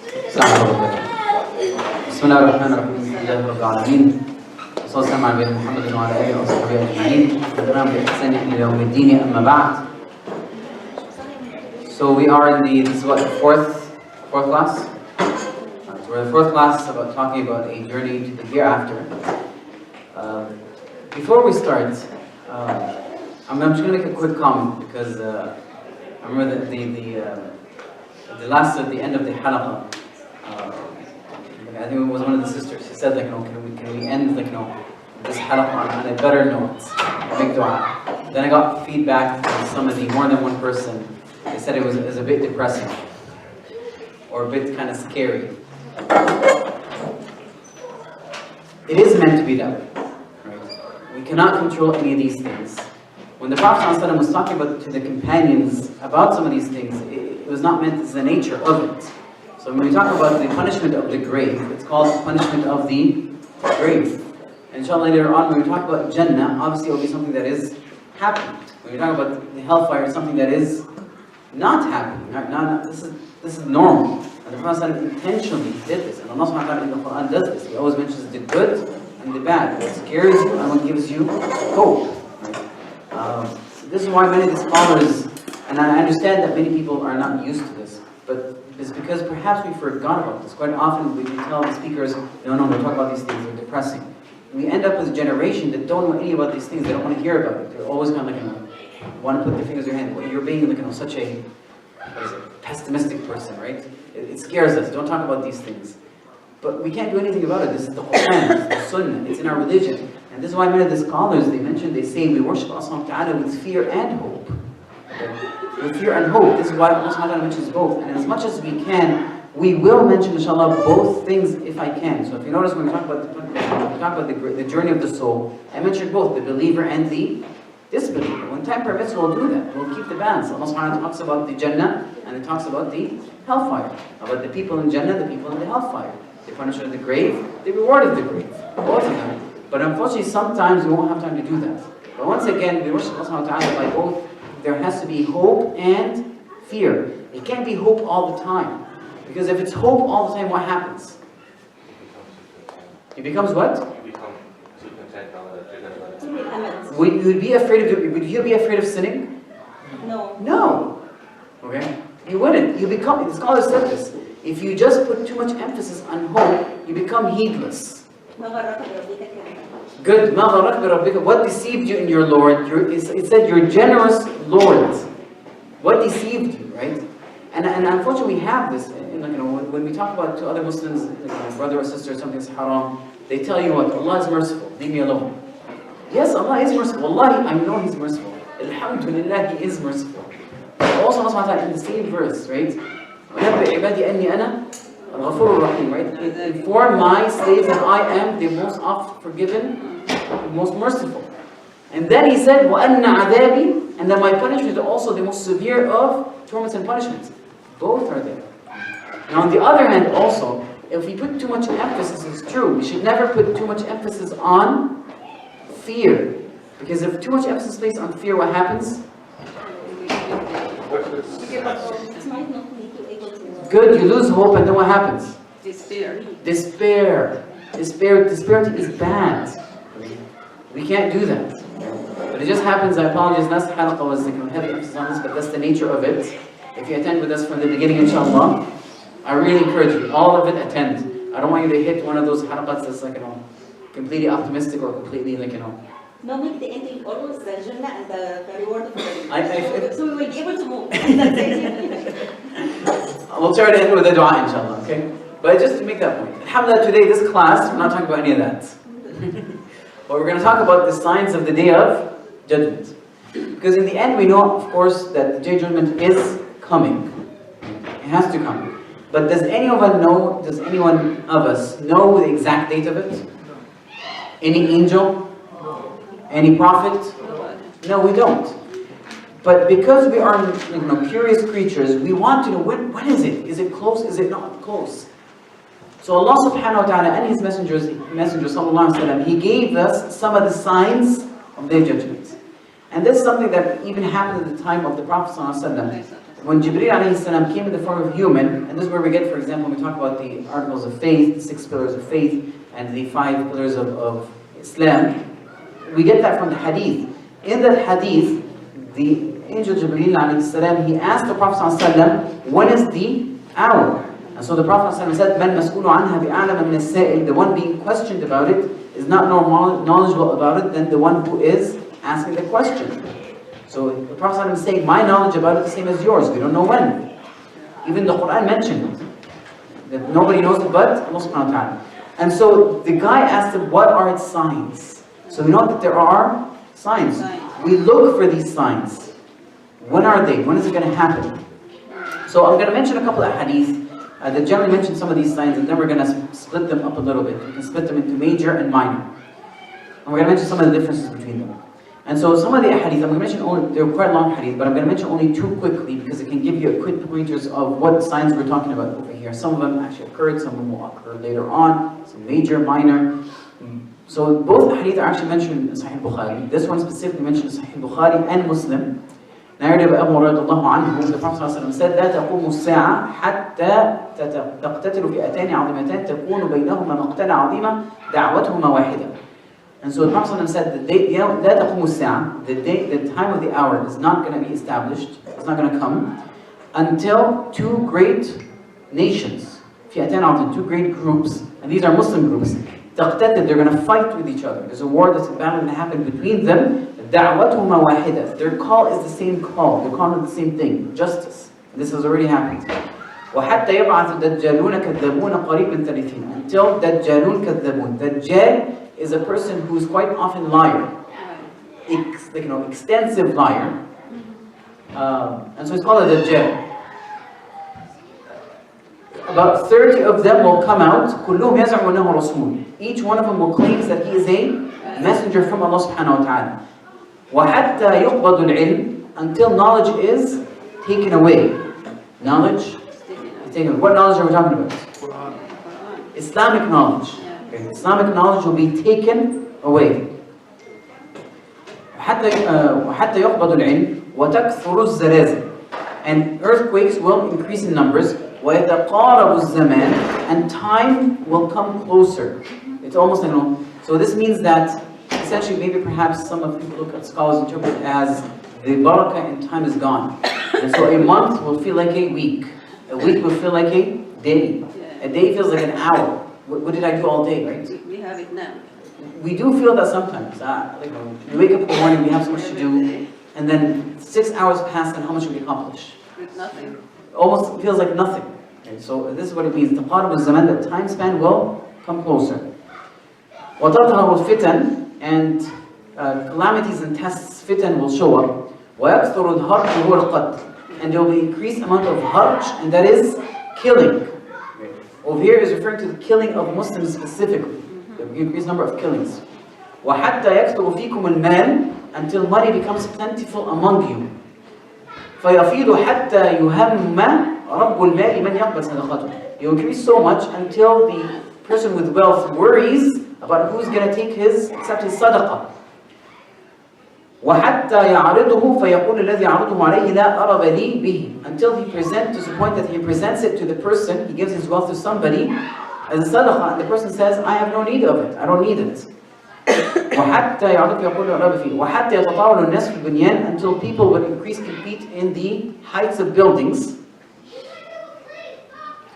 بسم الله الرحمن الرحيم. الحمد لله رب العالمين. وصلى الله على نبينا محمد وعلى اله وصحبه اجمعين. وتابعهم باحسان الى يوم الدين. اما بعد. So we are in this is what, the fourth class. So we're in the fourth class about talking about a journey to the hereafter. Before we start, I'm just going to make a quick comment because I remember the end of the halaqah. I think it was one of the sisters. She said, like, can we end, like, this halaqah on a better note, a big dua. Then I got feedback from somebody, more than one person. They said it was a bit depressing or a bit kind of scary. It is meant to be that way, right? We cannot control any of these things. When the Prophet ﷺ was talking to the companions about some of these things, it was not meant as the nature of it. So when we talk about the punishment of the grave, it's called the punishment of the grave. Inshallah, later on, when we talk about Jannah, obviously it will be something that is happening. When we talk about the hellfire, it's something that is not happening. This is normal. And the Prophet intentionally did this. And Allah subhanahu wa ta'ala in the Quran does this. He always mentions the good and the bad. What scares you and what gives you hope. Right? This is why many of the scholars, and I understand that many people are not used to this, but it's because perhaps we forgot about this. Quite often we tell the speakers, no, don't talk about these things, they're depressing. We end up with a generation that don't know any about these things, they don't want to hear about it. They're always kind of like, want to put their fingers in your hand. Well, you're being like, such a pessimistic person, right? It scares us, don't talk about these things. But we can't do anything about it. This is the Quran, it's the Sunnah, it's in our religion. And this is why many of the scholars, they say we worship Allah subhanahu wa ta'ala with fear and hope. With fear and hope. This is why Allah subhanahu wa ta'ala mentions both. And as much as we can, we will mention, inshallah, both things if I can. So if you notice when we talk about the journey of the soul, I mentioned both, the believer and the disbeliever. When time permits, we'll do that. We'll keep the balance. Allah subhanahu wa ta'ala talks about the Jannah and it talks about the hellfire. About the people in Jannah, the people in the hellfire. The punishment of the grave, the reward of the grave. Both of them. But unfortunately, sometimes we won't have time to do that. But once again, we worship Allah subhanahu wa ta'ala by both. There has to be hope and fear. It can't be hope all the time. Because if it's hope all the time, what happens? It becomes what? Would you be afraid of sinning? No. Okay? You wouldn't. The scholar said this. If you just put too much emphasis on hope, you become heedless. Good. What deceived you in your Lord? It said your generous Lord. What deceived you, right? And unfortunately we have this. When we talk about to other Muslims, brother or sister, something's haram, they tell you what? Allah is merciful. Leave me alone. Yes, Allah is merciful. Wallahi, I know He's merciful. Alhamdulillah, He is merciful. Also, Allah subhanahu wa ta'ala in the same verse, right? Right? For my slaves that I am the most oft forgiven, the most merciful. And then He said, وَأَنَّ عَذَابِي, and that my punishment is also the most severe of torments and punishments. Both are there. Now on the other hand also, if we put too much emphasis, it's true, we should never put too much emphasis on fear. Because if too much emphasis is placed on fear, what happens? Good, you lose hope, and then what happens? Despair is bad. We can't do that. But it just happens, I apologize, last halaqah was heavy emphasis on this, but that's the nature of it. If you attend with us from the beginning, inshallah, I really encourage you, all of it attend. I don't want you to hit one of those halaqats that's completely optimistic or completely No, make the ending always the Jannah and the reward of the so we will be able to move. We'll try to end with a dua, inshallah, okay? But just to make that point, alhamdulillah, today, this class, we're not talking about any of that. But we're going to talk about the signs of the Day of Judgment. Because in the end, we know, of course, that the Day of Judgment is coming. It has to come. But does anyone of us know the exact date of it? Any angel? Any prophet? No, we don't. But because we are curious creatures, we want to know when is it? Is it close? Is it not close? So Allah subhanahu wa ta'ala and His messenger sallallahu alaihi wasallam, He gave us some of the signs of their judgment. And this is something that even happened at the time of the Prophet sallallahu alaihi wasallam. when Jibreel alayhi salam came in the form of human, and this is where we get, for example, when we talk about the articles of faith, the 6 pillars of faith, and the 5 pillars of Islam, we get that from the hadith. In that hadith, the angel Jibreel alayhi salam, he asked the Prophet sallallahu alaihi wasallam, when is the hour? And so the Prophet sallallahu alaihi wasallam said, "Man mas'ulu anha bi'alama min as-sa'il." The one being questioned about it is not more knowledgeable about it than the one who is asking the question. So the Prophet sallallahu alaihi wasallam is saying, my knowledge about it is the same as yours. We don't know when. Even the Quran mentioned it, that nobody knows it but Allah subhanahu wa ta'ala. And so the guy asked him, what are its signs? So we know that there are signs. We look for these signs. When are they? When is it going to happen? So I'm going to mention a couple of hadith that generally mention some of these signs, and then we're going to split them up a little bit. We can split them into major and minor. And we're going to mention some of the differences between them. And so some of the hadith, I'm going to mention only, they're quite long hadith, but I'm going to mention only 2 quickly because it can give you a quick pointers of what signs we're talking about over here. Some of them actually occurred, some of them will occur later on, some major, minor. So both hadith are actually mentioned in Sahih Bukhari. This one specifically mentioned in Sahih Bukhari and Muslim. Narrative of Abu Hurairah, the Prophet ﷺ said, لا تقوم الساعة حتى تقتتل فئتان عظيمتان تكون بينهما مقتلة عظيمة دعوتهما واحدة. And so the Prophet ﷺ said, لا تقوم الساعة, the time of the hour is not going to be established, it's not going to come, until 2 great nations, فئتان عظيمتان, 2 great groups, and these are Muslim groups, تقتتل, they're going to fight with each other. There's a war, that's a battle going to happen between them. دعوتهما واحدة. Their call is the same call. They're calling it the same thing, justice. This has already happened. وحتى يبعث الدجالون كذابون قريب من 30. Until دجالون كذابون. Dajjal is a person who is quite often liar, extensive liar, and so it's called a Dajjal. About 30 of them will come out. كلهم يزعم أنه رسول. Each one of them will claim that he is a messenger from Allah subhanahu wa ta'ala. وَحَتَّى يُقْبَضُ الْعِلْمِ, until knowledge is taken away. Knowledge is taken away. What knowledge are we talking about? Islamic knowledge. Okay. Islamic knowledge will be taken away. وَحَتَّى يُقْبَضُ الْعِلْمِ وَتَكْثُرُ الزَّلَازِلِ, and earthquakes will increase in numbers. وَيَتَقَارَبُ الزَّمَانِ, and time will come closer. It's almost, so this means that essentially, maybe perhaps some of people look at scholars interpret it as the barakah in time is gone. And so a month will feel like a week will feel like a day. A day feels like an hour. What did I do all day, right? We have it now. We do feel that sometimes. We wake up in the morning, we have so much to do, and then 6 hours pass, and how much we accomplish? Nothing. Almost feels like nothing. Okay, so this is what it means. The part of the zaman, that time span will come closer. وَتَظْهَرُ الْفِتَنِ, and calamities and tests, fitan, will show up. وَيَكْثُرُ الْهَرْجُ هُوَ الْقَتْلِ, and there will be increased amount of harj, and that is killing. Over here is referring to the killing of Muslims specifically. There will be increased number of killings. وَحَتَّى يَكْثُرُ فِيكُمُ الْمَالِ, until money becomes plentiful among you. فَيَفِيضُ حَتَّى يُهَمَّ رَبُّ الْمَالِ مَنْ يَقْبَلْ صَدَقَتُهُ. You increase so much until the person with wealth worries about who's going to accept his sadaqah. وَحَتَّى يَعْرِضُهُ فَيَقُولُ الَّذِي يَعْرِضُهُ عَلَيْهِ لَا أَرَبَ لِي بِهِ, until he presents, to the point that he presents it to the person, he gives his wealth to somebody as a sadaqah, and the person says, I have no need of it, I don't need it. وَحَتَّى يَعْرِضُهُ يَقُولُ الْعَرَبِ فِيهِ وَحَتَّى يَتَطَاوَلُ النَّاسُ فِي الْبُنْيَانِ, until people would compete in the heights of buildings.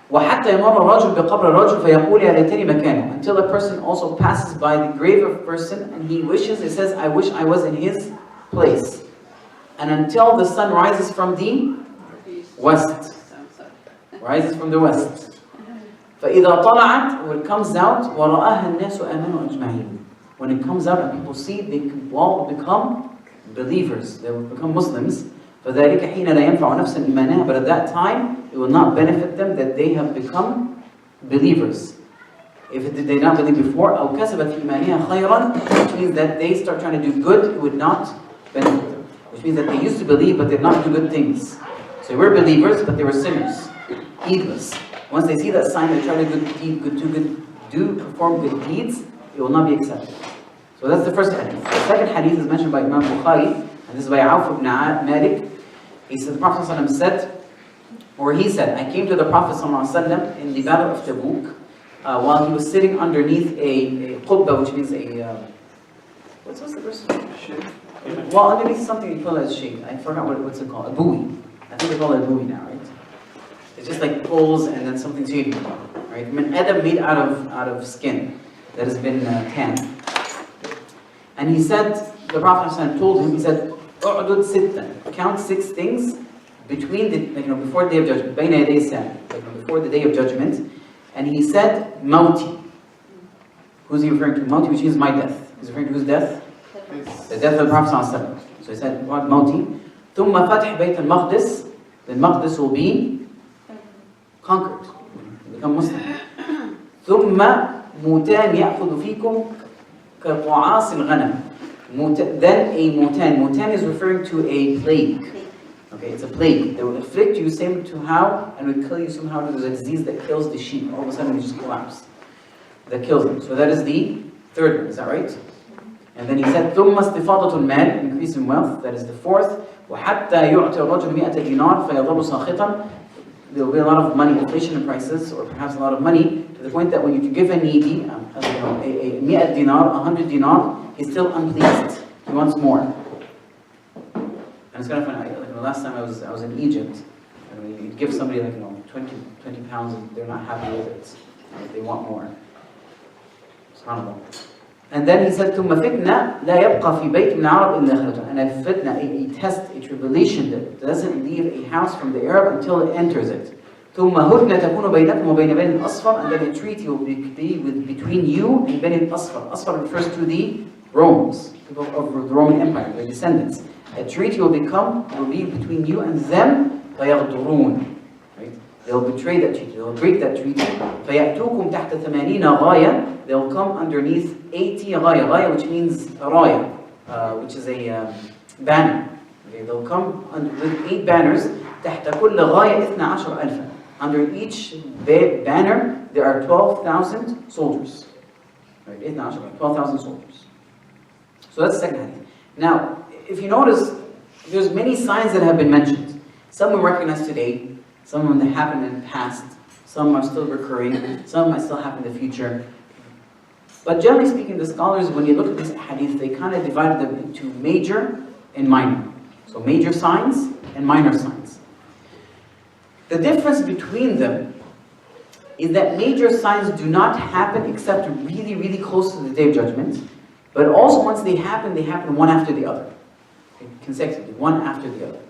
وَحَتَّى يَمَرَّ الرَّجُلُ بِقَبْرِ الرَّجُلِ فَيَقُولُ يَا لَيْتَنِي مَكَانُهُ, until a person also passes by the grave of a person and he wishes, he says, I wish I was in his place. And until the sun rises from the west. Rises from the west. فَإِذَا طَلَعَتْ, when it comes out, وَرَآهَا النَّاسُ آمَنُوا أَجْمَعِينَ, when it comes out and people see, they all will become believers, they will become Muslims. فَذَلِكَ حِينَ لَا يَنْفَعُ نَفْسًا إِيمَانَهَا, but at that time, it will not benefit them that they have become believers. If they did not believe before, أَوْ كَسَبَتْ فِي إِيمَانِهَا خَيْرًا, which means that they start trying to do good, it would not benefit them. Which means that they used to believe, but they did not do good things. So they were believers, but they were sinners, heedless. Once they see that sign, they try to perform good deeds, it will not be accepted. So that's the first hadith. The second hadith is mentioned by Imam Bukhari, and this is by Auf ibn Malik. He said, the Prophet ﷺ said, or he said, I came to the Prophet ﷺ in the Battle of Tabuk while he was sitting underneath a qubba, which means a, what's the first one? Well, underneath something you call it as shade. I forgot what's it called, a buoy. I think they call it a buoy now, right? It's just like poles and then something shady, right? Min adam made out of skin that has been tanned. And he said, the Prophet ﷺ told him, he said, "U'dud sittan," count 6 things between the, before the day of judgment, bayna yaday as-sa'a, before the day of judgment. And he said, "Mauti." Who's he referring to? Mauti, which means my death. He's referring to whose death? The death of the Prophet ﷺ. So he said, "What Mauti?" ثم فتح بيت المقدس. Then Maqdis will be conquered, become Muslim. ثم موتان يأخذ فيكم كقعاص الغنم. Then a mutan. Mutan is referring to a plague. Okay, it's a plague. They will afflict you same to how, and will kill you somehow. There's a disease that kills the sheep. All of a sudden they just collapse. That kills them. So that is the third one. Is that right? And then he said, ثم استفاضة المال, increase in wealth. That is the fourth. وحتى يعطي الرجل 100 دينار فيظل ساخطا. There will be a lot of money, inflation in prices, or perhaps a lot of money, to the point that when you give a needy a 100 dinar, 100 dinar, he's still unpleased. He wants more. And it's kind of funny. The last time I was in Egypt, and you give somebody 20 pounds, and they're not happy with it. They want more. SubhanAllah. And then he said, ثم فتنة لا يبقى في بيت من العرب إلا خرجها. And a fitna, a test, a tribulation that doesn't leave a house from the Arab until it enters it. ثم هدنة تكون بينكم وبين بني الأصفر. And then a treaty will be between you and Bani al-Asfar. Asfar refers to the Romans, people of the Roman Empire, their descendants. A treaty will be between you and them. فيغدرون. Right? They'll betray that treaty. They'll break that treaty. فيأتوكم تحت 80 غاية. They'll come underneath 80 غاية. غاية, which means raya, which is a banner. Okay, they'll come with 8 banners. تحت كل غاية 12,000. Under each banner, there are 12,000 soldiers. Right? 12,000 soldiers. So that's the second hadith. Now, if you notice, there's many signs that have been mentioned. Some we recognize today, some of them that happened in the past, some are still recurring, some might still happen in the future. But generally speaking, the scholars, when you look at this hadith, they kind of divided them into major and minor. So major signs and minor signs. The difference between them is that major signs do not happen except really, really close to the Day of Judgment. But also once they happen one after the other. Okay, consecutively, one after the other.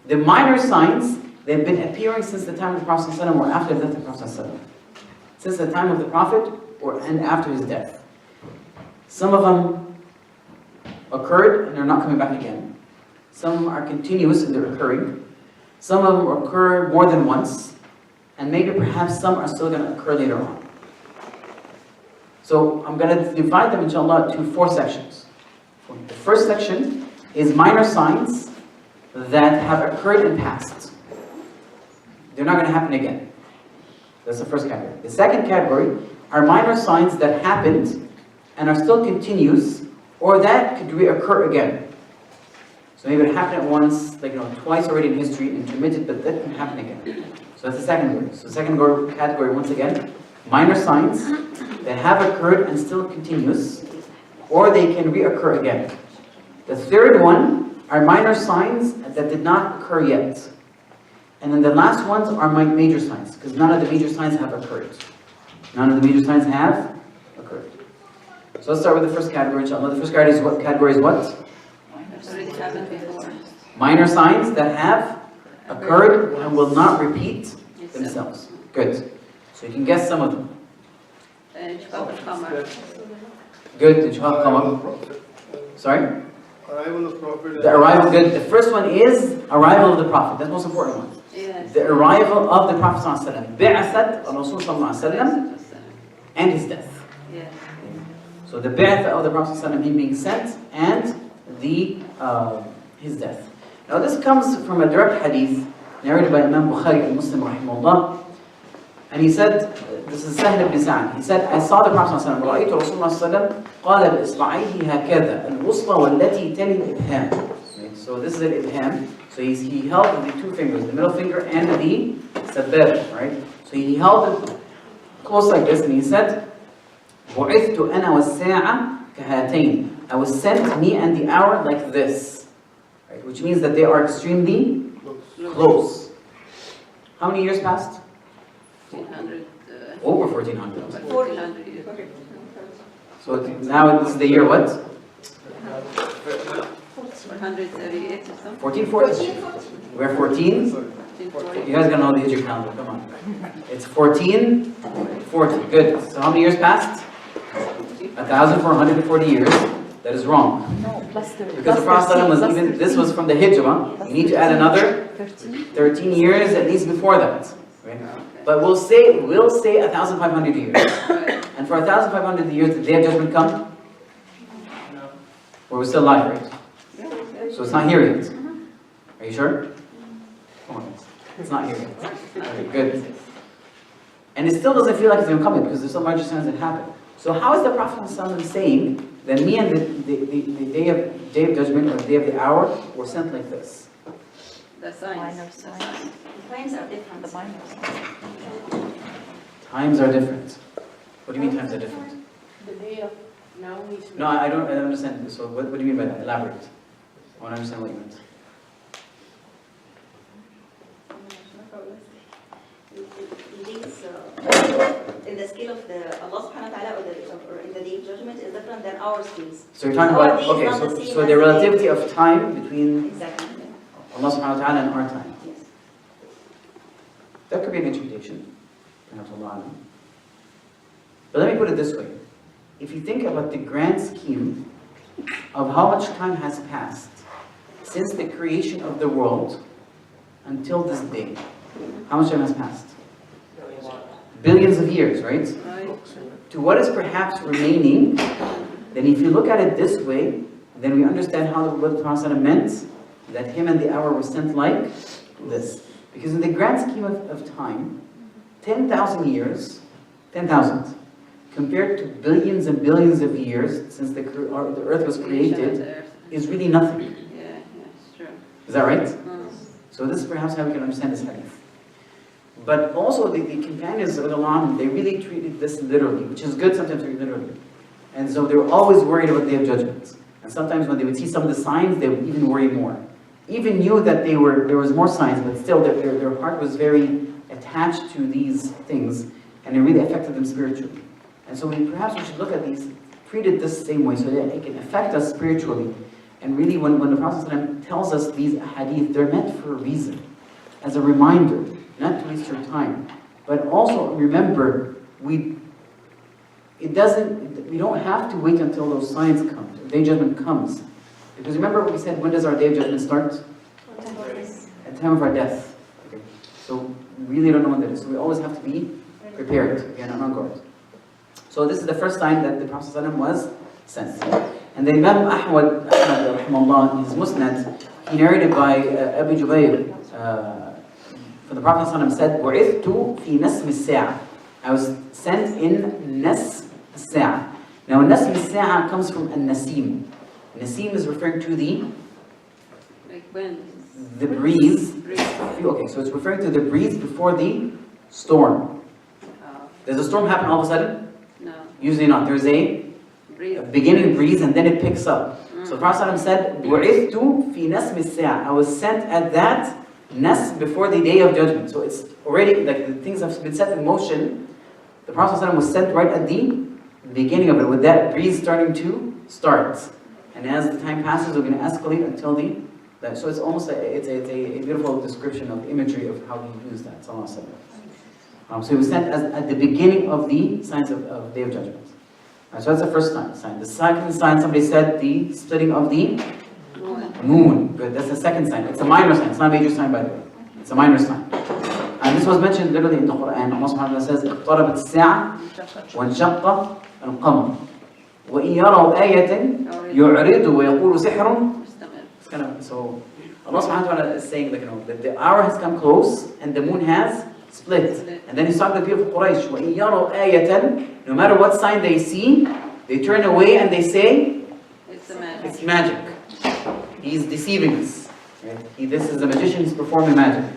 The minor signs, they've been appearing since the time of the Prophet ﷺ or after the death of the Prophet ﷺ. Since the time of the Prophet and after his death. Some of them occurred and they're not coming back again. Some are continuous and they're occurring. Some of them occur more than once. And maybe perhaps some are still going to occur later on. So I'm going to divide them, inshallah, to 4 sections. The first section is minor signs that have occurred in past. They're not going to happen again. That's the first category. The second category are minor signs that happened and are still continuous, or that could reoccur again. So maybe it happened at once, twice already in history, intermittent, but that can happen again. So that's the second category. So the second category, once again, minor signs that have occurred and still continuous, or they can reoccur again. The third one are minor signs that did not occur yet. And then the last ones are major signs, because none of the major signs have occurred. None of the major signs have occurred. So let's start with the first category, inshallah. The first category is what? Minor signs that have occurred and will not repeat themselves. Good. So you can guess some of them. Good. Insha'Allah, come up. Sorry? Arrival of Prophet. The arrival, good. The first one is arrival of the Prophet. That's the most important one. Yes. The arrival of the Prophet ﷺ. Bi'athat al-Rasul ﷺ and his death. Yes. So the bi'ath of the Prophet ﷺ, him being sent, and his death. Now this comes from a direct hadith narrated by Imam Bukhari and Muslim rahimahullah. And he said, this is Sahl ibn Sa'd. He said, I saw the Prophet ﷺ. رأيت رسول الله صلى الله عليه وسلم قال بإصبعيه هكذا الوسطى والتي تلي الإبهام. Right? So this is al-ibham. So he held the two fingers, the middle finger and the sabab, right? So he held it close like this, and he said, بُعِثْتُ أَنَا وَالسَّاعَةِ كَهَاتَيْنِ. I was sent, me and the hour, like this. Right? Which means that they are extremely close. How many years passed? 1400. Over 1400. 1400 years. So now this is the year what? 438 or something. 1440. We're 14. 1440. You guys gotta know the Hijri calendar, come on. It's 1440. Good. So how many years passed? 1,440 years. That is wrong. No, plus 30. Because the Prophet was even, this was from the Hijrah. You need to add another 13 years at least before that. Right? But we'll say 1,500 years. Right. And for 1,500 years, did the Day of Judgment come? Or we're still alive, right? So it's not here yet. Are you sure? Come on. It's not here yet. Okay, good. And it still doesn't feel like it's going to come yet because there's so much signs that happen. So how is the Prophet ﷺ saying that me and the day of Judgment or the day of the hour were sent like this? The signs. Minor signs. Times are different. The minor signs. Times are different. What do you mean times are different? The day of now we should. No, I don't understand. So what do you mean by that? Elaborate. I want to understand what you meant. In the scale of the Allah subhanahu wa ta'ala or in the day of judgment is different than our scales. So you're talking Our about, day is okay, not the so same the as the relativity day. of time between Exactly. Allah subhanahu wa ta'ala and our time. Yes. That could be an interpretation. Perhaps Allah. But let me put it this way. If you think about the grand scheme of how much time has passed since the creation of the world until this day, how much time has passed? Billions of years, right? Right. To what is perhaps remaining, then if you look at it this way, then we understand how what the Prophet meant, that him and the hour were sent like this. Because in the grand scheme of time, 10,000 years, 10,000, compared to billions and billions of years since the earth was created, is really nothing. Yeah, it's true. Is that right? Mm. So this is perhaps how we can understand this hadith. But also the companions of Allah, they really treated this literally, which is good sometimes to read literally. And so they were always worried about the Day of Judgment. And sometimes when they would see some of the signs, they would even worry more. Even knew that there was more signs, but still their heart was very attached to these things, and it really affected them spiritually. And so perhaps we should look at these, treat it this same way, so that it can affect us spiritually. And really when the Prophet ﷺ tells us these hadith, they're meant for a reason, as a reminder, not to waste your time. But also remember, we don't have to wait until those signs come, the Day of Judgment comes. Because remember what we said, when does our Day of Judgment start? At the time of our death. Okay. So we really don't know when that is. So we always have to be prepared, again, on guard. So this is the first time that the Prophet ﷺ was sent. And then Imam Ahmed, rahimahullah, in his Musnad, he narrated by Abu Jubayr, for the Prophet ﷺ said, وَعِثْتُ فِي نَسْمِ السَّاعَةِ. I was sent in Nasm al-Sa'a. Now, Nasm al-Sa'a comes from an-Nasim. Nasim is referring to the breeze. Okay, so it's referring to the breeze before the storm. Does the storm happen all of a sudden? No. Usually not. There's a beginning breeze and then it picks up. So the Prophet ﷺ said, بُعِثْتُ فِي نَسْمِ السَّاعَةِ. I was sent at that Nas before the Day of Judgment. So it's already, like the things have been set in motion. The Prophet ﷺ was sent right at the beginning of it, with that breeze starting to start. And as the time passes, we're going to escalate until so it's almost it's a beautiful description of imagery of how he used that. So he was sent at the beginning of the signs of Day of Judgment. So that's the first sign. The second sign, somebody said, the splitting of the moon. Good. That's the second sign. It's a minor sign. It's not a major sign, by the way. It's a minor sign. And this was mentioned literally in the Quran. Allah subhanahu wa ta'ala says, اقتربت الساعة وانشق القمر وإن يروا آية يعرضوا ويقولوا سحر. It's kind of, so Allah subhanahu wa ta'ala is saying that, that the hour has come close and the moon has split. And then he's talking to the people of Quraysh, وَإِن يَرَوْا آيَةً. No matter what sign they see, they turn away and they say, it's magic. He's deceiving us. Right? This is a magician, he's performing magic.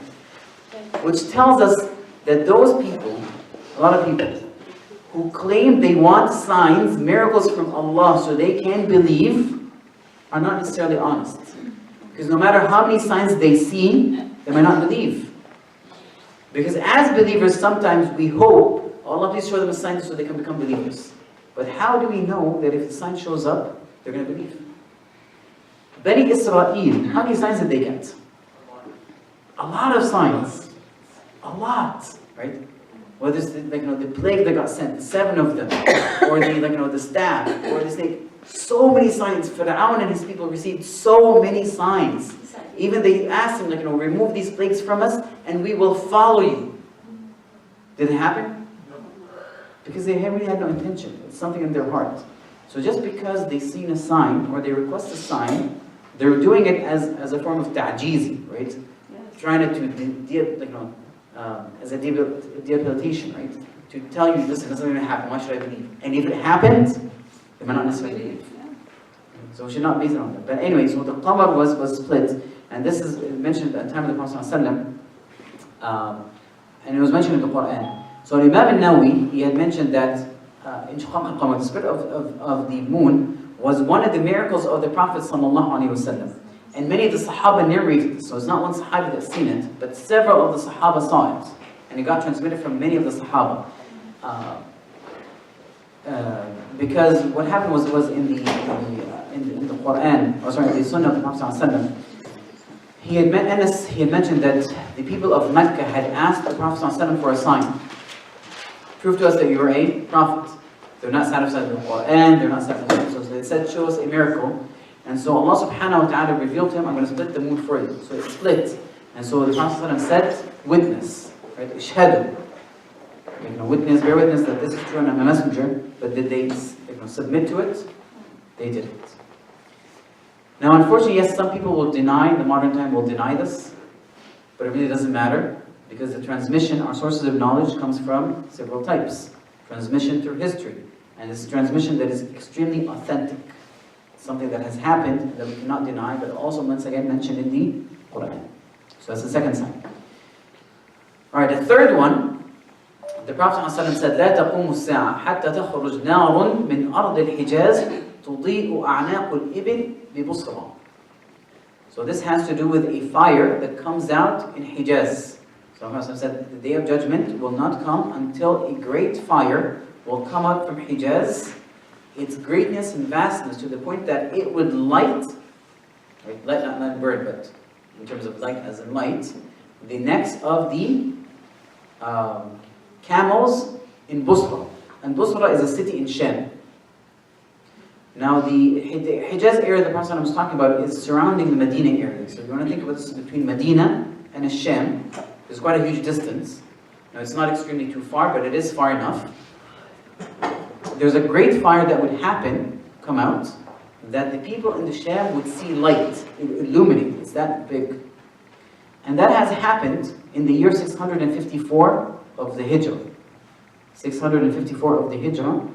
Which tells us that those people, a lot of people, who claim they want signs, miracles from Allah so they can believe, are not necessarily honest. Because no matter how many signs they see, they might not believe. Because as believers, sometimes we hope, Allah please show them a sign so they can become believers. But how do we know that if the sign shows up, they're going to believe? Bani Israel, how many signs did they get? A lot of signs. A lot, right? Whether it's the plague that got sent, 7 of them, or the staff, or the snake. So many signs. Fir'aun and his people received so many signs. Even they asked him, remove these plagues from us, and we will follow you. Did it happen? Because they really had no intention. It's something in their heart. So just because they've seen a sign, or they request a sign, they're doing it as a form of ta'jizi, right? Yes. Trying to as a debilitation, right? To tell you, listen, this is going to happen, why should I believe? And if it happens, they might not necessarily believe. So we should not base it on that. But anyway, so the qamar was split, and this is mentioned at the time of the Prophet ﷺ, and it was mentioned in the Quran. So Imam al-Nawawi, he had mentioned that Inshiqaq al-Qamar, the split of the moon, was one of the miracles of the Prophet ﷺ. And many of the Sahaba narrated this. So it's not one Sahaba that's seen it, but several of the Sahaba saw it. And it got transmitted from many of the Sahaba. Because what happened was in the Quran, or sorry, the Sunnah of the Prophet ﷺ, he had mentioned that the people of Mecca had asked the Prophet ﷺ for a sign. Prove to us that you are a prophet. They're not satisfied with the Quran, they're not satisfied. So they said, show us a miracle. And so Allah subhanahu wa ta'ala revealed to him, I'm going to split the moon for you. So it split. And so the Prophet ﷺ said, witness. Right? Ishhadu. Witness, bear witness that this is true and I'm a messenger. But did they submit to it? They didn't. Now unfortunately, yes, some people will deny, in the modern time will deny this. But it really doesn't matter. Because the transmission, our sources of knowledge comes from several types. Transmission through history. And it's a transmission that is extremely authentic. Something that has happened that we cannot deny, but also once again mentioned in the Quran. So that's the second sign. Alright, the third one, the Prophet ﷺ said, لا تقوم الساعة حتى تخرج نار من أرض الحجاز تضيء أعناق الإبل ببصرة. So this has to do with a fire that comes out in Hijaz. So the Prophet said, the day of judgment will not come until a great fire will come out from Hijaz, its greatness and vastness to the point that it would light, right, light not burn, but in terms of light as in light, the necks of the camels in Busra. And Busra is a city in Sham. Now the Hijaz area the Prophet was talking about is surrounding the Medina area. So if you want to think about this between Medina and Sham, there's quite a huge distance. Now it's not extremely too far, but it is far enough. There's a great fire that would come out, that the people in the Sham would see light, illuminate. It's that big. And that has happened in the year 654 of the Hijrah. 654 of the Hijrah.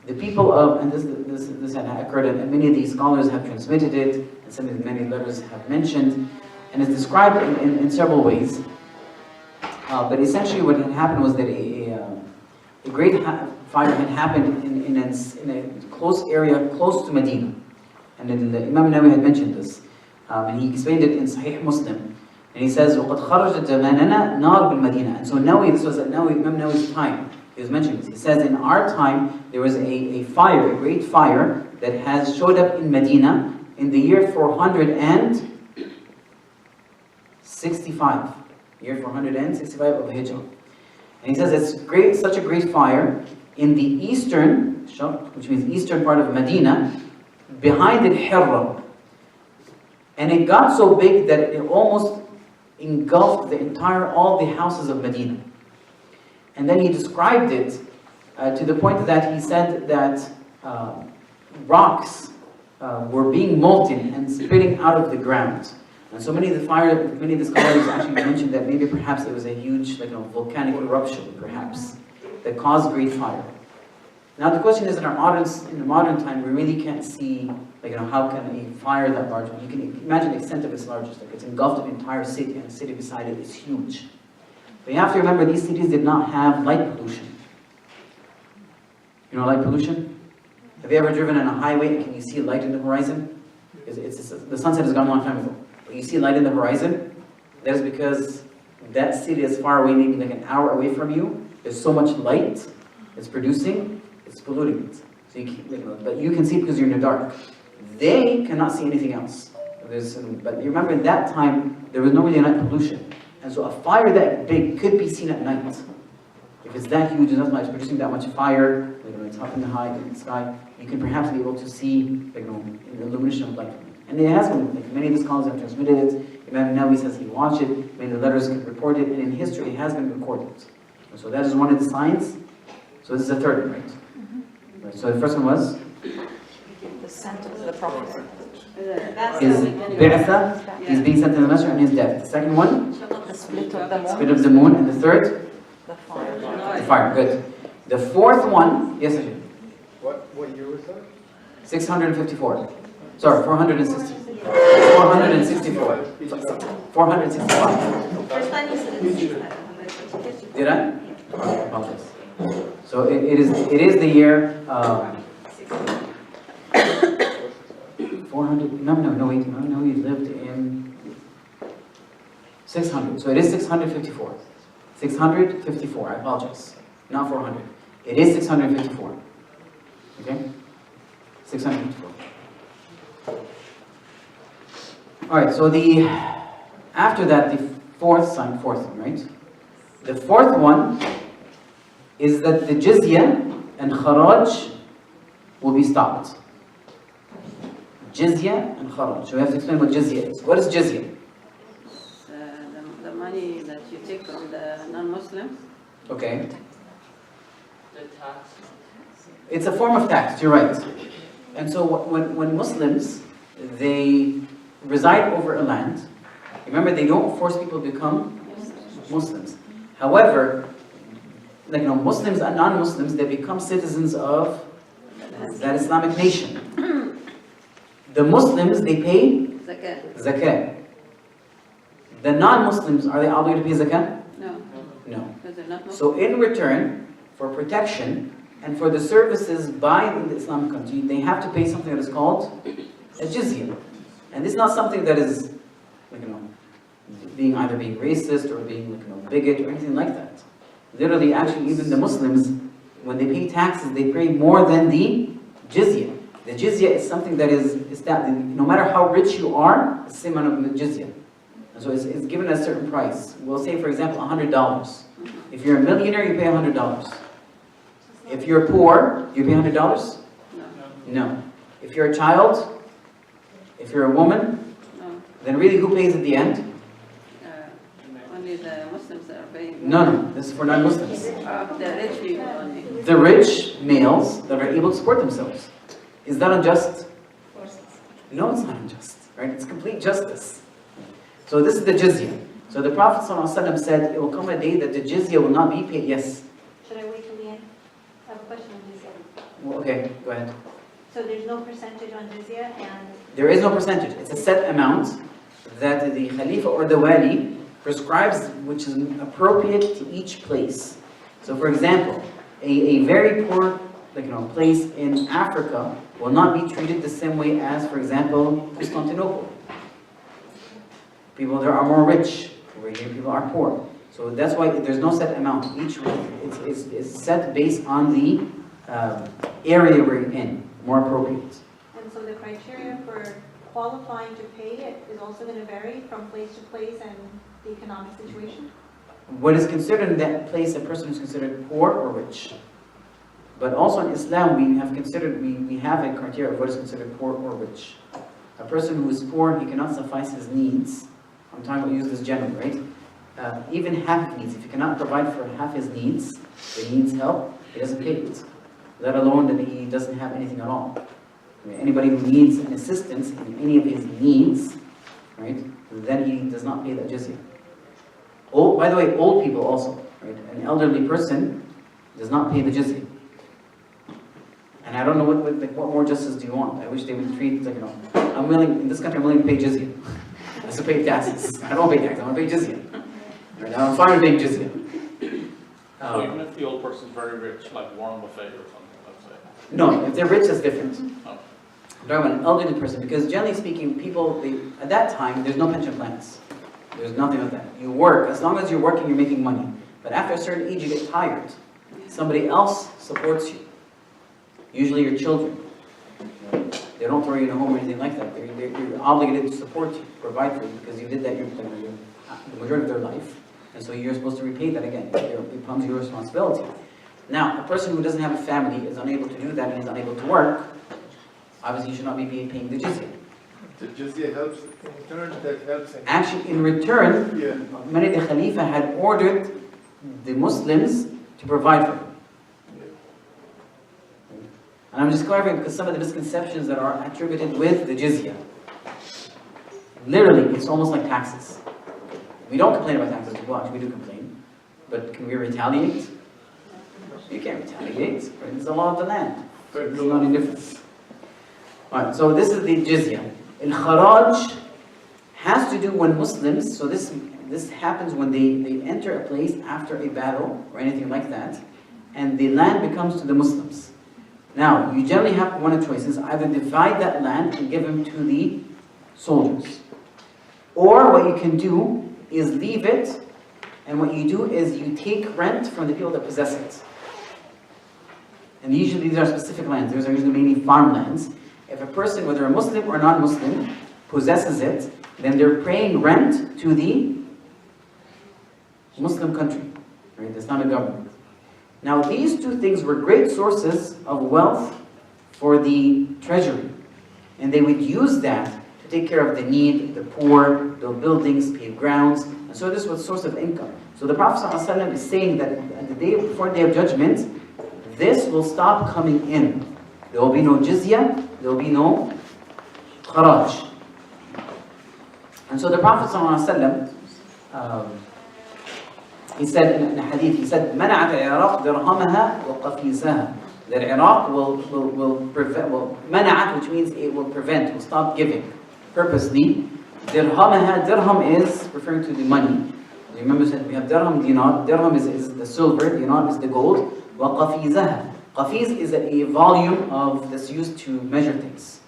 The people of, and this had occurred, and many of these scholars have transmitted it, and some of the many letters have mentioned, and it's described in several ways. But essentially what had happened was that a great fire had happened in a close area, close to Medina. And then the Imam Nawawi had mentioned this. And he explained it in Sahih Muslim. And he says, وَقَدْ خَرَجَتْ زَمَانَنَا نَارٌ بِالْمَدِينَةِ. And so Nawawi, this was at Imam Nawawi's time. He was mentioning this. He says, in our time, there was a fire, a great fire, that has showed up in Medina in the year 465. Year 465 of Hijrah. And he says it's great, such a great fire in the eastern, which means eastern part of Medina, behind it Hirra. And it got so big that it almost engulfed all the houses of Medina. And then he described it to the point that he said that rocks were being molten and spitting out of the ground. And so many of the scholars actually mentioned that maybe perhaps it was a huge volcanic eruption, perhaps, that caused great fire. Now the question is, in the modern time, we really can't see, how can a fire that large, you can imagine the extent of its largest, like it's engulfed an entire city, and the city beside it is huge. But you have to remember, these cities did not have light pollution. You know light pollution? Have you ever driven on a highway and can you see light in the horizon? The sunset has gone a long time ago. But you see light in the horizon, that is because that city is far away, maybe like an hour away from you. There's so much light it's producing, it's polluting it. So but you can see it because you're in the dark. They cannot see anything else. But you remember, in that time, there was no really night pollution. And so a fire that big could be seen at night. If it's that huge, it's producing that much fire, it's up in the sky, you can perhaps be able to see, in the illumination of light. And it has been, many of the scholars have transmitted it. Imam Nawawi says he watched it, many of the letters can report it, and in history it has been recorded. So that is one of the signs. So this is the third, right? Right. So the first one was? The scent of the Prophet. His bi'atha, he's being sent to the messenger, and his death. The second one? The split of the moon. Split of the moon. And the third? The fire. The fire, good. The fourth one, yes, Ajay? What year was that? 654. Sorry, 460. 464. 465. First time you said it. Did I? Apologize. So it is the year 400. No, he lived in 600. So it is 654. 654. I apologize. Not 400. It is 654. Okay? 654. Alright, so after that, the fourth one, right? The fourth one is that the jizya and kharaj will be stopped. Jizya and kharaj. So we have to explain what jizya is. What is jizya? It's, the money that you take from the non-Muslims. Okay. It's a form of tax, you're right. And so when Muslims, they reside over a land, remember, they don't force people to become Muslims. However, Muslims and non-Muslims, they become citizens of that Islamic nation. The Muslims, they pay zakah. The non-Muslims, are they obligated to pay zakah? No. Because they're not Muslims. So in return, for protection and for the services by the Islamic country, they have to pay something that is called a jizya. And this is not something that is, being racist or being, bigot or anything like that. Literally, actually, even the Muslims, when they pay taxes, they pay more than the jizya. The jizya is something that is that no matter how rich you are, it's the same amount of jizya. And so it's given a certain price. We'll say, for example, $100. If you're a millionaire, you pay $100. If you're poor, you pay $100? No. If you're a child, if you're a woman, then really who pays at the end? Only the Muslims that are paying. No, this is for non-Muslims. The rich people only. The rich males that are able to support themselves. Is that unjust? No, it's not unjust. Right? It's complete justice. So this is the jizya. So the Prophet ﷺ said, it will come a day that the jizya will not be paid. Yes? Should I wait till the end? I have a question on jizya. Well, okay, go ahead. So there's no percentage on jizya, and There is no percentage. It's a set amount that the Khalifa or the Wali prescribes, which is appropriate to each place. So for example, a very poor place in Africa will not be treated the same way as, for example, Constantinople. People there are more rich, over here people are poor. So that's why there's no set amount. Each is set based on the area we're in, more appropriate. and so the criteria for qualifying to pay it is also going to vary from place to place and the economic situation? What is considered in that place, a person is considered poor or rich. But also in Islam, we have a criteria of what is considered poor or rich. A person who is poor, he cannot suffice his needs. I'm talking about, use this generally, right? Even half his needs. If he cannot provide for half his needs, he needs help, he doesn't pay it. Let alone that he doesn't have anything at all. Anybody who needs an assistance in any of his needs, right, then he does not pay that jizya. By the way, old people also, right? An elderly person does not pay the jizya. And I don't know what more justice do you want? I wish they would treat, like, you know, I'm willing, in this country, I'm willing to pay jizya. I have to pay taxes. I don't pay taxes, I want to pay jizya. Right now, I'm fine with paying jizya. So even if the old person's very rich, like Warren Buffett or something, let's say? No, if they're rich, that's different. Oh. I'm talking about an elderly person, because generally speaking, people, at that time, there's no pension plans. There's nothing like that. You work, as long as you're working, you're making money. But after a certain age, you get tired. Somebody else supports you. Usually your children. They don't throw you in a home or anything like that. They're obligated to support you, provide for you, because you did that the majority of their life. And so you're supposed to repay that again. It becomes your responsibility. Now, a person who doesn't have a family, is unable to do that, and is unable to work, obviously you should not be paying the jizya. The jizya helps, in return, that helps. Actually, in return, Yeah. many of the Khalifa had ordered the Muslims to provide for them. And I'm just clarifying because some of the misconceptions that are attributed with the jizya. Literally, it's almost like taxes. We don't complain about taxes, well, actually we do complain. But can we retaliate? You can't retaliate. Right? It's the law of the land. So it's not any different. Alright, so this is the jizya. Al-Kharaj has to do when Muslims, so this happens when they enter a place after a battle or anything like that, and the land becomes to the Muslims. Now, you generally have one of choices, either divide that land and give them to the soldiers. Or what you can do is leave it, and what you do is you take rent from the people that possess it. And usually these are specific lands, these are usually mainly farmlands. If a person, whether a Muslim or non-Muslim, possesses it, then they're paying rent to the Muslim country, right, the Islamic government. Now these two things were great sources of wealth for the treasury. And they would use that to take care of the need, the poor, build buildings, pave grounds. And so this was a source of income. So the Prophet ﷺ is saying that at the day before the Day of Judgment, this will stop coming in. There will be no jizya, there will be no kharaj. And so the Prophet ﷺ, he said in a hadith, he said, مَنَعَتَ الْعِرَاقِ دِرْهَمَهَا وَقَفِيزَهَا. That Iraq will prevent, mana'at, which means it will prevent, will stop giving purposely. Dirhamaha, dirham is referring to the money. You remember that we have dirham, dinar. Dirham is the silver, dinar is the gold. وَقَفِيزَهَا. Qafiz is a volume that's used to measure things.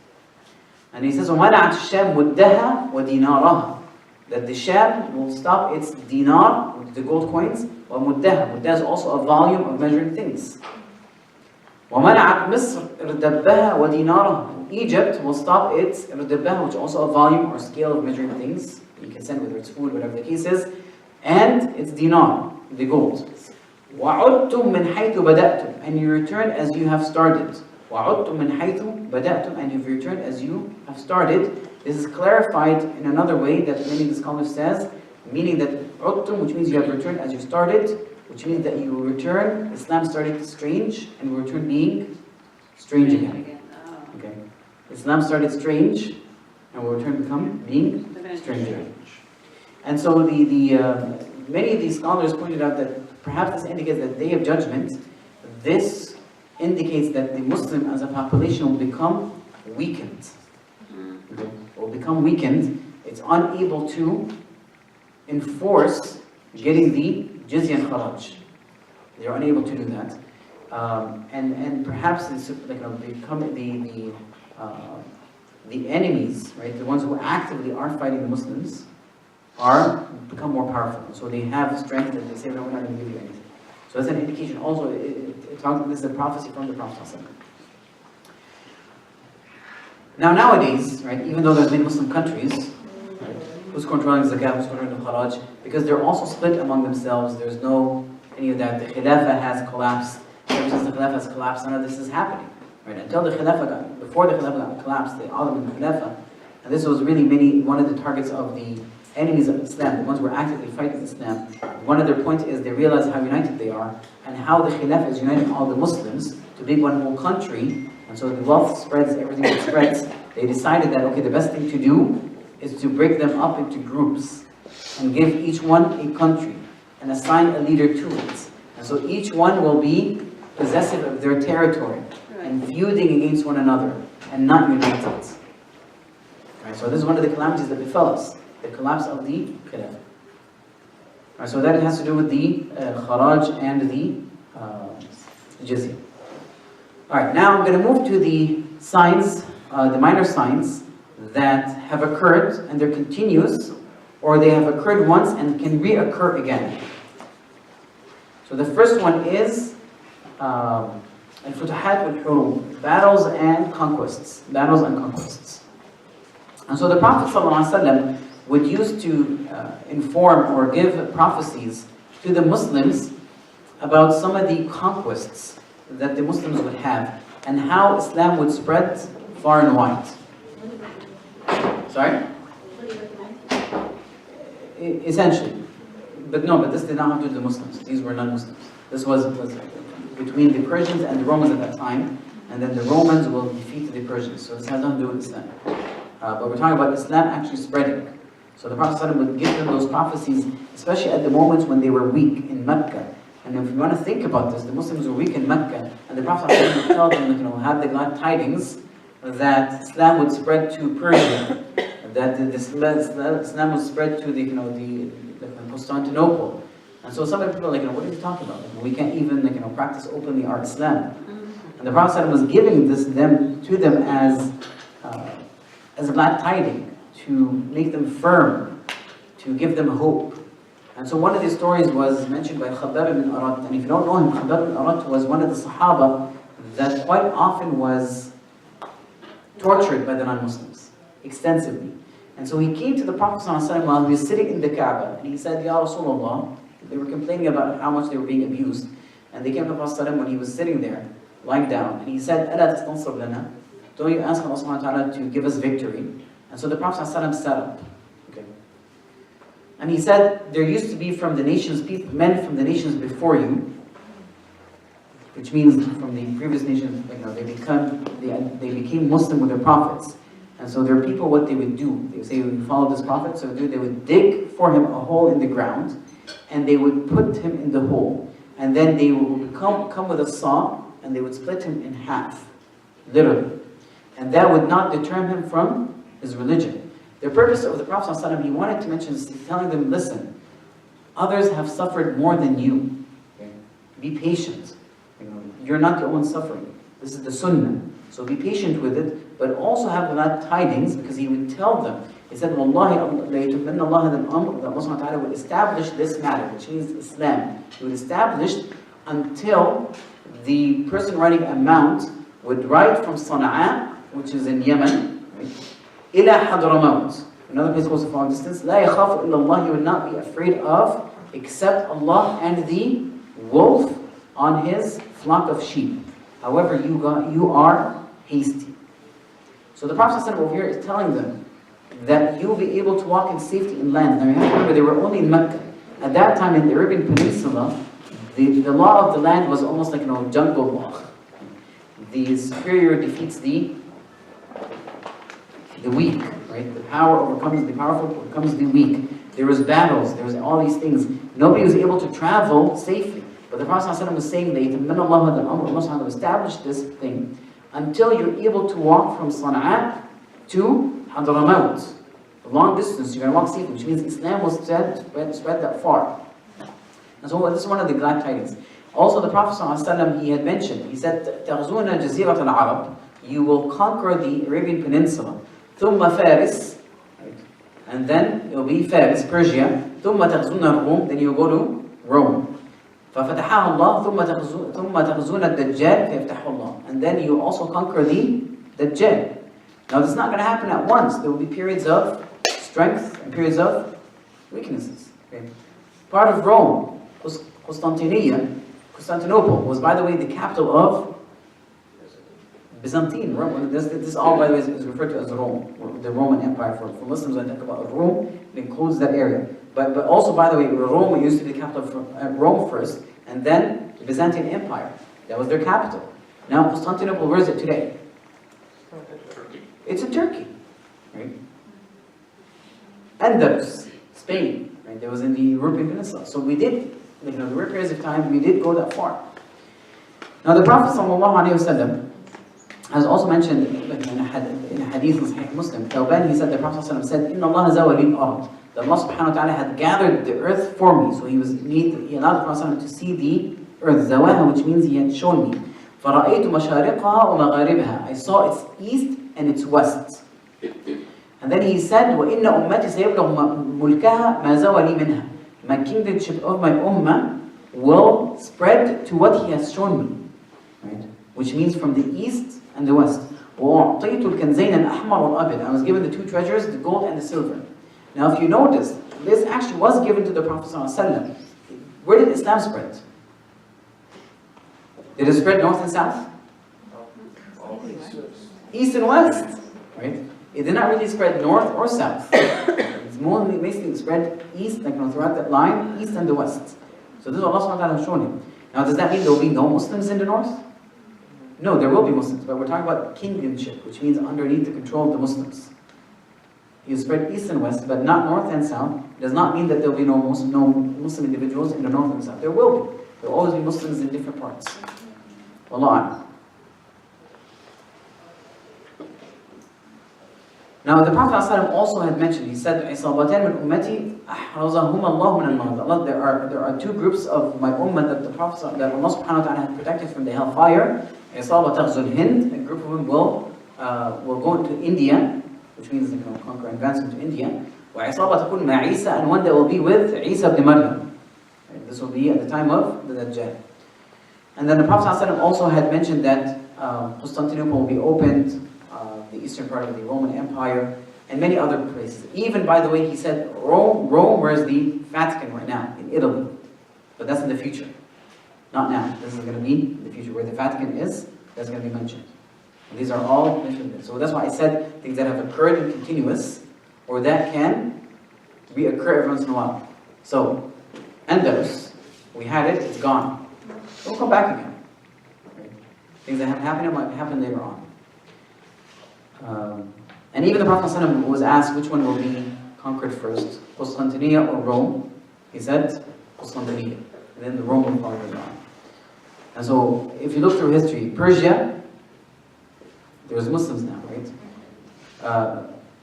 And he says, وَمَنَعَتْ الشَّامُ مُدَّهَا وَدِينَارَهَا. That the Sham will stop its dinar, the gold coins, وَمُدَّهَا. Muddah is also a volume of measuring things. وَمَنَعَتْ مِصْرْ إِرْدَبَّهَا وَدِينَارَهَا. Egypt will stop its إِرْدَبَّهَا, which is also a volume or scale of measuring things. You can send, whether it's food, whatever the case is. And it's dinar, the gold. وَعُدْتُم مِّنْ حَيْثُ بَدَأْتُمْ. And you return as you have started. وَعُدْتُم مِّنْ حَيْثُ بَدَأْتُمْ. And you've returned as you have started. This is clarified in another way that many of the scholars says, meaning that عُدْتُم, which means you have returned as you started, which means that you will return. Islam started strange and will return being strange again. Okay. Islam started strange and will return become being strange again. And so many of these scholars pointed out that perhaps this indicates that Day of Judgment, this indicates that the Muslim as a population will become weakened. Okay. Will become weakened. It's unable to enforce getting the jizya and kharaj. They're unable to do that. And perhaps it's like, become the enemies, right? The ones who actively are fighting the Muslims become more powerful. So they have strength that they say, no, we're not going to give you anything. So that's an indication. Also, this is a prophecy from the Prophet ﷺ. Now nowadays, right, even though there's many Muslim countries, right, who's controlling zakat, who's controlling the kharaj, because they're also split among themselves, there's no any of that. The Khilafah has collapsed. Ever since the Khilafah has collapsed, none of this is happening. Right? Until the Khilafah before the Khilafah collapsed, the Ottoman Khilafah, and this was really one of the targets of the enemies of Islam, the ones who were actively fighting Islam. One of their points is they realize how united they are, and how the Khilafah is uniting all the Muslims to be one whole country, and so the wealth spreads, everything that spreads. They decided that, okay, the best thing to do is to break them up into groups, and give each one a country, and assign a leader to it. And so each one will be possessive of their territory. Right. and feuding against one another and not united. Right, so this is one of the calamities that befell us, the collapse of the Khilafah. Right, so that has to do with the Kharaj and the Jizya. Alright, now I'm going to move to the signs, the minor signs that have occurred and they're continuous, or they have occurred once and can reoccur again. So the first one is Al-Futuhat wal-Hurub, battles and conquests. Battles and conquests. And so the Prophet ﷺ would use to inform or give prophecies to the Muslims about some of the conquests that the Muslims would have and how Islam would spread far and wide. Sorry? Essentially. But this did not have to do with the Muslims. These were non-Muslims. This was between the Persians and the Romans at that time, and then the Romans will defeat the Persians. So this has nothing to do with Islam. But we're talking about Islam actually spreading. So the Prophet ﷺ would give them those prophecies, especially at the moments when they were weak in Mecca. And if you want to think about this, the Muslims were weak in Mecca, and the Prophet ﷺ would tell them, have the glad tidings that Islam would spread to Persia, that Islam would spread to the Constantinople. And so some people are like, what are you talking about? We can't even practice openly our Islam. And the Prophet ﷺ was giving this to them as a glad tiding, to make them firm, to give them hope. And so one of these stories was mentioned by Khabbab ibn Arat. And if you don't know him, Khabbab ibn Arat was one of the Sahaba that quite often was tortured by the non-Muslims, extensively. And so he came to the Prophet ﷺ while he was sitting in the Kaaba, and he said, Ya Rasulullah, they were complaining about how much they were being abused. And they came to the Prophet ﷺ when he was sitting there, lying down, and he said, Ala tastansir lana, don't you ask Allah subhanahu wa ta'ala to give us victory? And so the Prophet ﷺ sat up. Okay. And he said, there used to be from the nations, men from the nations before you, which means from the previous nations, they became Muslim with their prophets. And so there are people, what they would do, they would say, we follow this prophet, so they would dig for him a hole in the ground, and they would put him in the hole, and then they would come with a saw, and they would split him in half, literally. And that would not deter him from his religion. The purpose of the Prophet ﷺ, he wanted to mention is telling them, listen, others have suffered more than you. Okay? Be patient. You're not the one suffering. This is the sunnah. So be patient with it, but also have glad tidings, because he would tell them, he said, Wallahi, that Allah would establish this matter, which means Islam. He would establish until the person writing a mount would write from Sana'a, which is in Yemen, ila Hadramaut. Another place goes a far distance. La yakhafu illa Allah, he would not be afraid of except Allah and the wolf on his flock of sheep. However, you are hasty. So the Prophet ﷺ over here is telling them that you'll be able to walk in safety in land. Now you have to remember, they were only in Mecca. At that time in the Arabian Peninsula, the law of the land was almost like jungle law. The superior defeats the weak, right? The powerful overcomes the weak. There was battles, there was all these things. Nobody was able to travel safely. But the Prophet ﷺ was saying that Allah established this thing until you're able to walk from Sana'a to Hadramaut. A long distance, you're going to walk safely, which means Islam will spread that far. And so this is one of the glad tidings. Also the Prophet ﷺ, he had mentioned, he said, تَغْزُونَ جَزِيرَةَ الْعَرَبِ, you will conquer the Arabian Peninsula. ثُمَّ فَارِس, and then it will be Faris, Persia. ثُمَّ تَغْزُونَ الْرُوم, then you go to Rome. فَفَتَحَهَا اللَّهُ ثُمَّ تَغْزُونَ الدَّجَّالِ فَيَفْتَحُ اللَّهُ, and then you also conquer the Dajjal. Now this is not going to happen at once. There will be periods of strength and periods of weaknesses. Okay? Part of Rome, Constantinople, was by the way the capital of Byzantine. Rome. This all, by the way, is referred to as Rome, the Roman Empire. For Muslims, when they talk about Rome, it includes that area. But also, by the way, Rome used to be the capital of Rome first, and then the Byzantine Empire. That was their capital. Now, Constantinople, where is it today? Turkey. It's in Turkey, right? Andalus, Spain, right? That was in the European Peninsula. So we did, there were periods of time we did go that far. Now the Prophet ﷺ, as also mentioned in a hadith in Sahih Muslim, Thawban, he said, the Prophet ﷺ said, إِنَّ اللَّهَ زَوَلِ الْأَرْضِ, that Allah subhanahu wa ta'ala had gathered the earth for me. So he allowed the Prophet ﷺ to see the earth, zawaha, which means he had shown me. فَرَأَيْتُ مَشَارِقَهَا وَمَغَارِبَهَا, I saw its east and its west. And then he said, وَإِنَّ أُمَّتِ سَيَبْلُغُ مُلْكَهَا مَا زَوَلِي مِنْهَا, my kingdomship of my ummah will spread to what he has shown me. Right? Which means from the east and the west. وَأُعْطِيتُ الْكَنْزَيْنَ الْأَحْمَرُ وَالْأَبْيَض, I was given the two treasures, the gold and the silver. Now if you notice, this actually was given to the Prophet ﷺ. Where did Islam spread? Did it spread north and south? East and west. Right? It did not really spread north or south. It's more basically spread east, like throughout that line, east and the west. So this is what Allah subhanahu wa ta'ala has shown him. Now does that mean there will be no Muslims in the north? No, there will be Muslims, but we're talking about kingdomship, which means underneath the control of the Muslims. He spread east and west, but not north and south. It does not mean that there will be no Muslim individuals in the north and south. There will be. There will always be Muslims in different parts. Wallahu a'lam. Now the Prophet ﷺ also had mentioned, he said, عِصَابَتَانْ مِنْ أُمَّتِي أَحْرَزَهُمَ اللَّهُ مِنَ النَّارِ. Allah, there are two groups of my ummah that the Prophet, that Allah subhanahu wa ta'ala had protected from the hellfire. عِصَابَ تَغْزُ الْهِنْد, a group of them will go to India, which means they can conquer and advance into India. وَعِصَابَ تَكُونْ مَعَ عِيسَى, and one that will be with Isa ibn Maryam. This will be at the time of the Dajjal. And then the Prophet ﷺ also had mentioned that Constantinople will be opened, the eastern part of the Roman Empire, and many other places. Even, by the way, he said Rome, where's the Vatican right now? In Italy. But that's in the future. Not now. This is going to be in the future. Where the Vatican is, that's going to be mentioned. And these are all mentioned. So that's why I said things that have occurred in continuous, or that can reoccur every once in a while. So, Andalus, we had it, it's gone. It will come back again. Right? Things that have happened, it might happen later on. And even the Prophet ﷺ was asked which one will be conquered first, Constantinople or Rome. He said Constantinople, and then the Rome will follow later on. And so, if you look through history, Persia, there's Muslims now, right?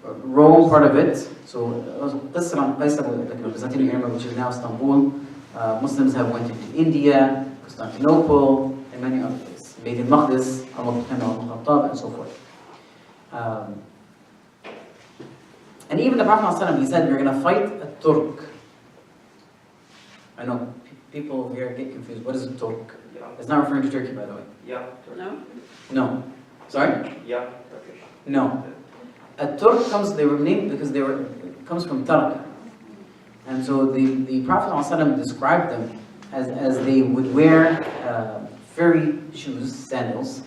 Rome, part of it. So, Qisra, like the Byzantine area, which is now Istanbul. Muslims have went into India, Constantinople, and many other places. Bayt al-Maqdis, al-Khattab, and so forth. And even the Prophet ﷺ, he said, we're going to fight a Turk. I know, people here get confused. What is a Turk? Yeah. It's not referring to Turkey, by the way. Yeah. No? No. Sorry? Yeah. Turkish. No. A Turk comes, they were named because it comes from Tarka. And so the Prophet ﷺ described them as they would wear furry shoes, sandals,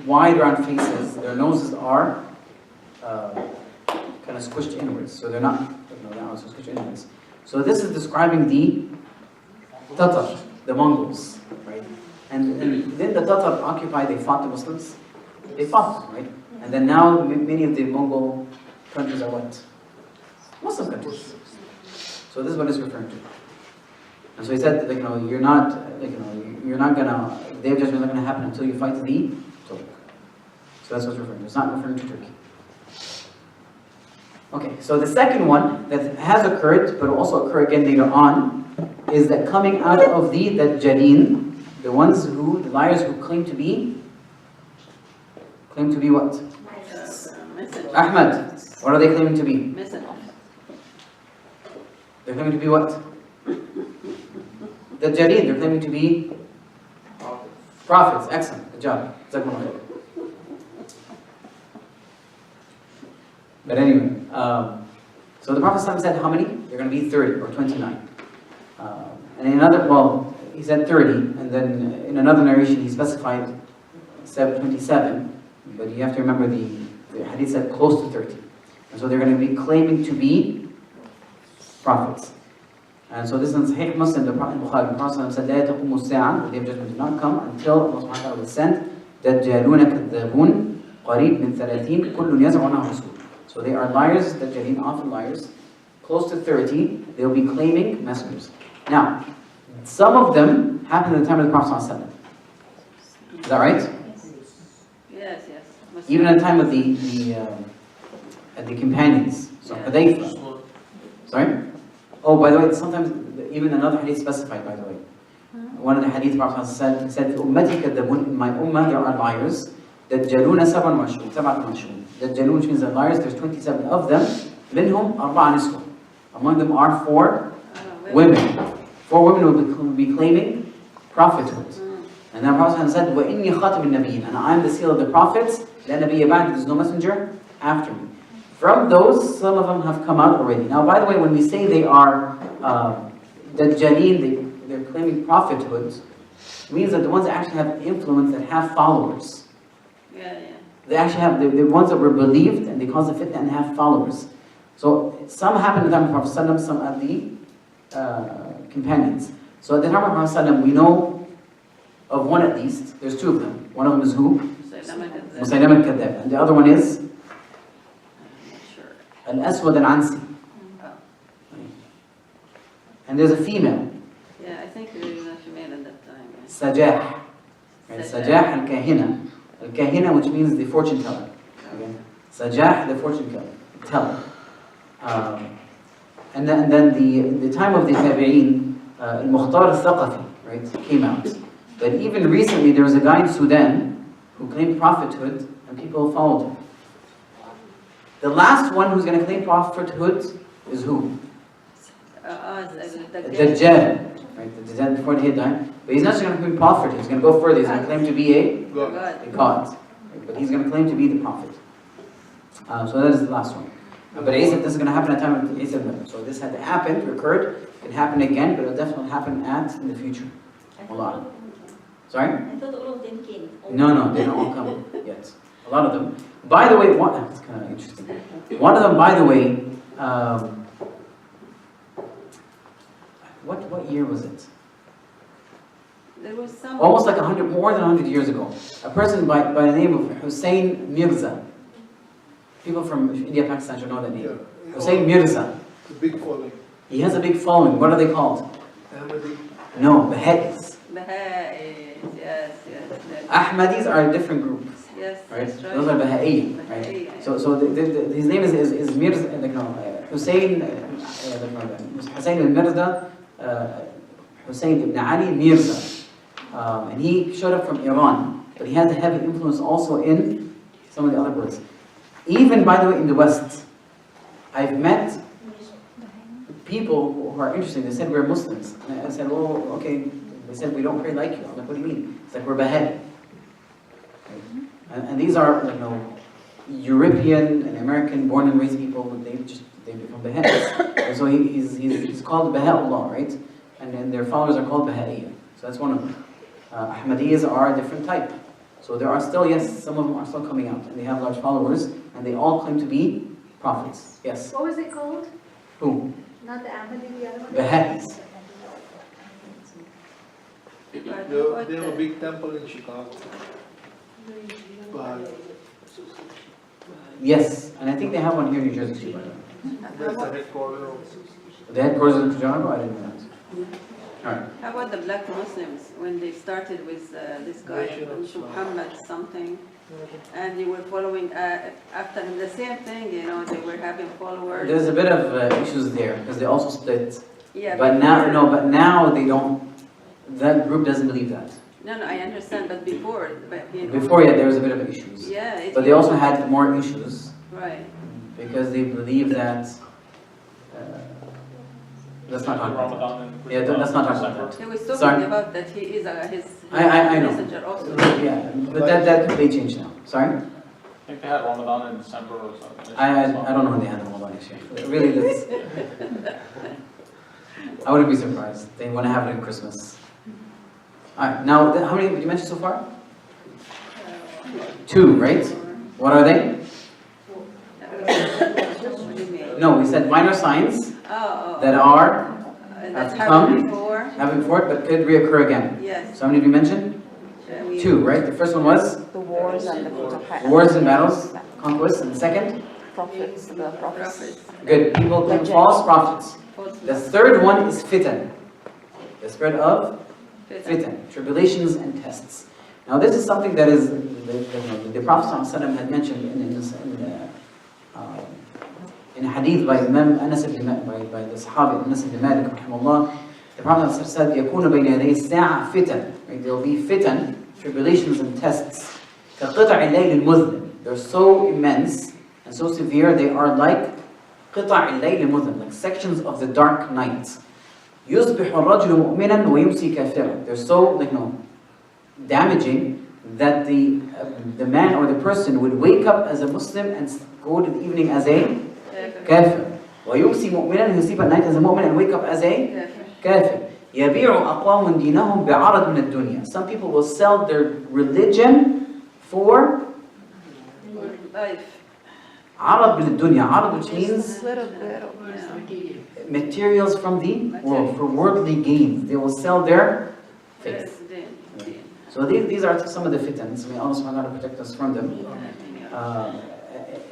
wide round faces. Their noses are kind of squished inwards, so they're not so squished inwards. So this is describing the Tatar, the Mongols, right? And then the Tatar occupied, they fought the Muslims. They fought, right? And then now many of the Mongol countries are what? Muslim countries. So this is what it's referring to. And so he said, you're not gonna, the day of judgment is not gonna happen until you fight the Turk. So that's what it's referring to. It's not referring to Turkey. Okay, so the second one that has occurred, but will also occur again later on, is that coming out of the Dajjalin, the liars who claim to be what? Ahmed. What are they claiming to be? They're claiming to be what? Dajjalin, they're claiming to be prophets. Excellent, good job. But anyway, so the Prophet ﷺ said how many? They're going to be 30 or 29. And in another, he said 30, and then in another narration he specified 27, but you have to remember the hadith said close to 30. And so they're going to be claiming to be prophets. And so this is in Sahih Muslim, the Prophet ﷺ said, لا تقوم الساعة, the day of judgment will not come until Allah subhanahu wa ta'ala will send دجالون كذابون قريب من 30 كل يزعم أنه رسول. So they are liars, Dajjalin, often liars. Close to 30, they'll be claiming messengers. Now, some of them happened at the time of the Prophet ﷺ. Is that right? Yes, yes. Even at the time of the companions. So Yeah. Hudayfa. Sorry? Oh, by the way, sometimes even another hadith specified, by the way. One of the hadith Prophet said, "Ummati kadhabun," in my ummah there are liars. Dajjaluna 27. Dajjalun, which means they're liars, there's 27 of them. Minhum arba'a niswa. Among them are 4 women. 4 women will be claiming prophethood. And then Prophet said, وَإِنِّي خَاتِمُ النَّبِيِّينَ, and I am the seal of the prophets. لَا نَبِيَّ بَعْدِي, there's no messenger after me. From those, some of them have come out already. Now, by the way, when we say they are Dajjaleen, they're claiming prophethood, it means that the ones that actually have influence, that have followers. Yeah. They actually have, the ones that were believed, and they cause the fitna and have followers. So, some happened in the time of Prophet ﷺ, some at the companions. So at the time of Prophet, we know of one at least. There's 2 of them. One of them is who? Musaylam al-Kadhab. And the other one is? Al-Aswad al-Ansi. And there's a female. Yeah, I think there was a female at that time. Sajah. Right? Sajah al-Kahina. Al-Kahina, which means the fortune teller. Okay? Sajah, the fortune teller. And then the time of the Tabi'een, Al-Mukhtar al-Thaqafi, right, came out. But even recently, there was a guy in Sudan who claimed prophethood, and people followed him. The last one who's going to claim prophethood is who? The Dajjal. Right, the Dajjal before he died. But he's not just going to claim prophethood, he's going to go further, he's going to claim to be a God. God. Right, but he's going to claim to be the prophet. So that is the last one. But Isa, this is going to happen at the time of Isa. So this had to happen, it occurred. It can happen again, but it will definitely happen in the future. Allah. Sorry? I thought all of them came. No, they don't all come yet. A lot of them. By the way, it's kind of interesting. One of them, by the way, what year was it? There was some. Almost like more than 100 years ago. A person by the name of Hussein Mirza. People from India, Pakistan should know that name. Yeah. Hussein Mirza. It's a big following. He has a big following. What are they called? Ahmadi. No, Baha'is. Yes. Ahmadis are a different group. Yes, Right? that's right. Those are Baha'iyya, right? So his name is Mirza, Hussein al-Mirza, Hussein ibn Ali Mirza. And he showed up from Iran, but he has a heavy influence also in some of the other places. Even, by the way, in the West, I've met people who are interesting. They said, we're Muslims. And I said, well, okay. They said, we don't pray like you. I'm like, what do you mean? It's like, we're Baha'i. And these are, European and American born and raised people. They become Baha'is. And so he's called Baha'ullah, right? And then their followers are called Baha'iyya. So that's one of them. Ahmadiyyas are a different type. So there are still, yes, some of them are still coming out. And they have large followers. And they all claim to be prophets. Yes? What was it called? Who? Not the Ahmadi, the other one? Baha'is. They have a big temple in Chicago. But Yes. And I think they have one here in New Jersey too, by the way. that's the headquarters. The headquarters in Chicago? I didn't know that. Alright. How about the black Muslims when they started with this guy, Muhammad something, and they were following after him the same thing, they were having followers. There's a bit of issues there because they also split. Yeah, But now they don't. That group doesn't believe that. No, I understand, but before, Before, yeah, there was a bit of issues. Yeah. But they also had more issues Right. because they believe that. Let's not talk about that. Yeah, let's not talk about that. He was talking Sorry? about that he is his I know. messenger also. Yeah, but that completely changed now. Sorry? I think they had Ramadan in December or something. I don't know when they had them all on next year. Really, that's. I wouldn't be surprised. They want to have it in Christmas. Alright, now, how many did you mention so far? 2, right? What are they? What do you mean? No, we said minor signs Oh. that are, That's have come, happened before. happened before, but could reoccur again. Yes. So how many did you mention? 2, right? The first one was The wars and the Futuhat. wars and battles, conquests, and the second? Prophets, the prophets. Good. People claim false prophets. The third one is fitan. The spread of fitan, tribulations and tests. Now this is something that is, the Prophet ﷺ had mentioned in a hadith by Imam Anas ibn Malik, by the Sahabi Anas ibn Malik, rahimahullah. The Prophet said, يَكُونُ بَيْنَ يَدَيْ السَّاعَةِ فِتَن. Right? There will be fitan, tribulations and tests. كَقِطَعِ اللَّيْلِ الْمُظْلِمِ. They're so immense and so severe, they are like قِطَعِ اللَّيْلِ الْمُظْلِمِ, like sections of the dark night. يُصْبِحُ الرَّجُلُ مُؤْمِنًا وَيُمْسِي كَافِرًا. They're so damaging that the man or the person would wake up as a Muslim and go to the evening as a kafir. وَيُمْسِي مُؤْمِنًا, he sleep at night as a mu'min and wake up as a kafir. يَبِيعُ أَقْوَامٌ دِينَهُمْ بِعَرَضٍ مِنَ الدُّنْيا. Some people will sell their religion for life. عرض من الدنيا. عرض, which means Yeah. materials from the world, for worldly gains. They will sell their faith. So these are some of the fitans. May Allah subhanahu wa ta'ala protect us from them.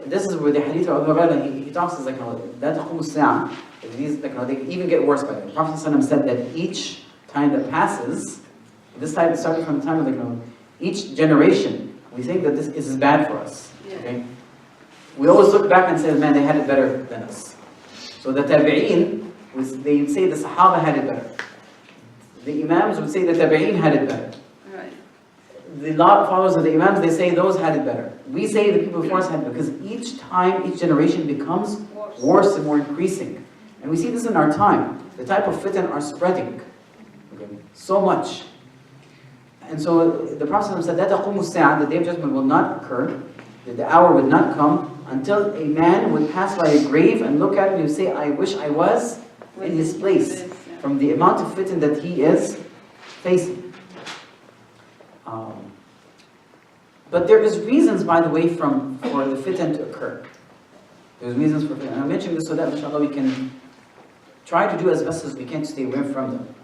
This is where the hadith of Abu Hurairah, he talks, is like, that these, they even get worse by the way. Prophet ﷺ said that each time that passes, this time starting from the time of each generation, we think that this is bad for us. Okay? We always look back and say, man, they had it better than us. So the tabi'een, they say the Sahaba had it better. The Imams would say the tabi'een had it better. The followers of the Imams, they say those had it better. We say the people before us had it, because each time, each generation becomes worse and more increasing. And we see this in our time. The type of fitan are spreading. Okay? So much. And so the Prophet said that the day of judgment will not occur, that the hour would not come, until a man would pass by a grave and look at it and would say, I wish I was in his place, from the amount of fitan that he is facing. But there is reasons, by the way, for the fitan to occur. There's reasons for fitan. And I'm mentioning this so that, inshallah, we can try to do as best as we can to stay away from them.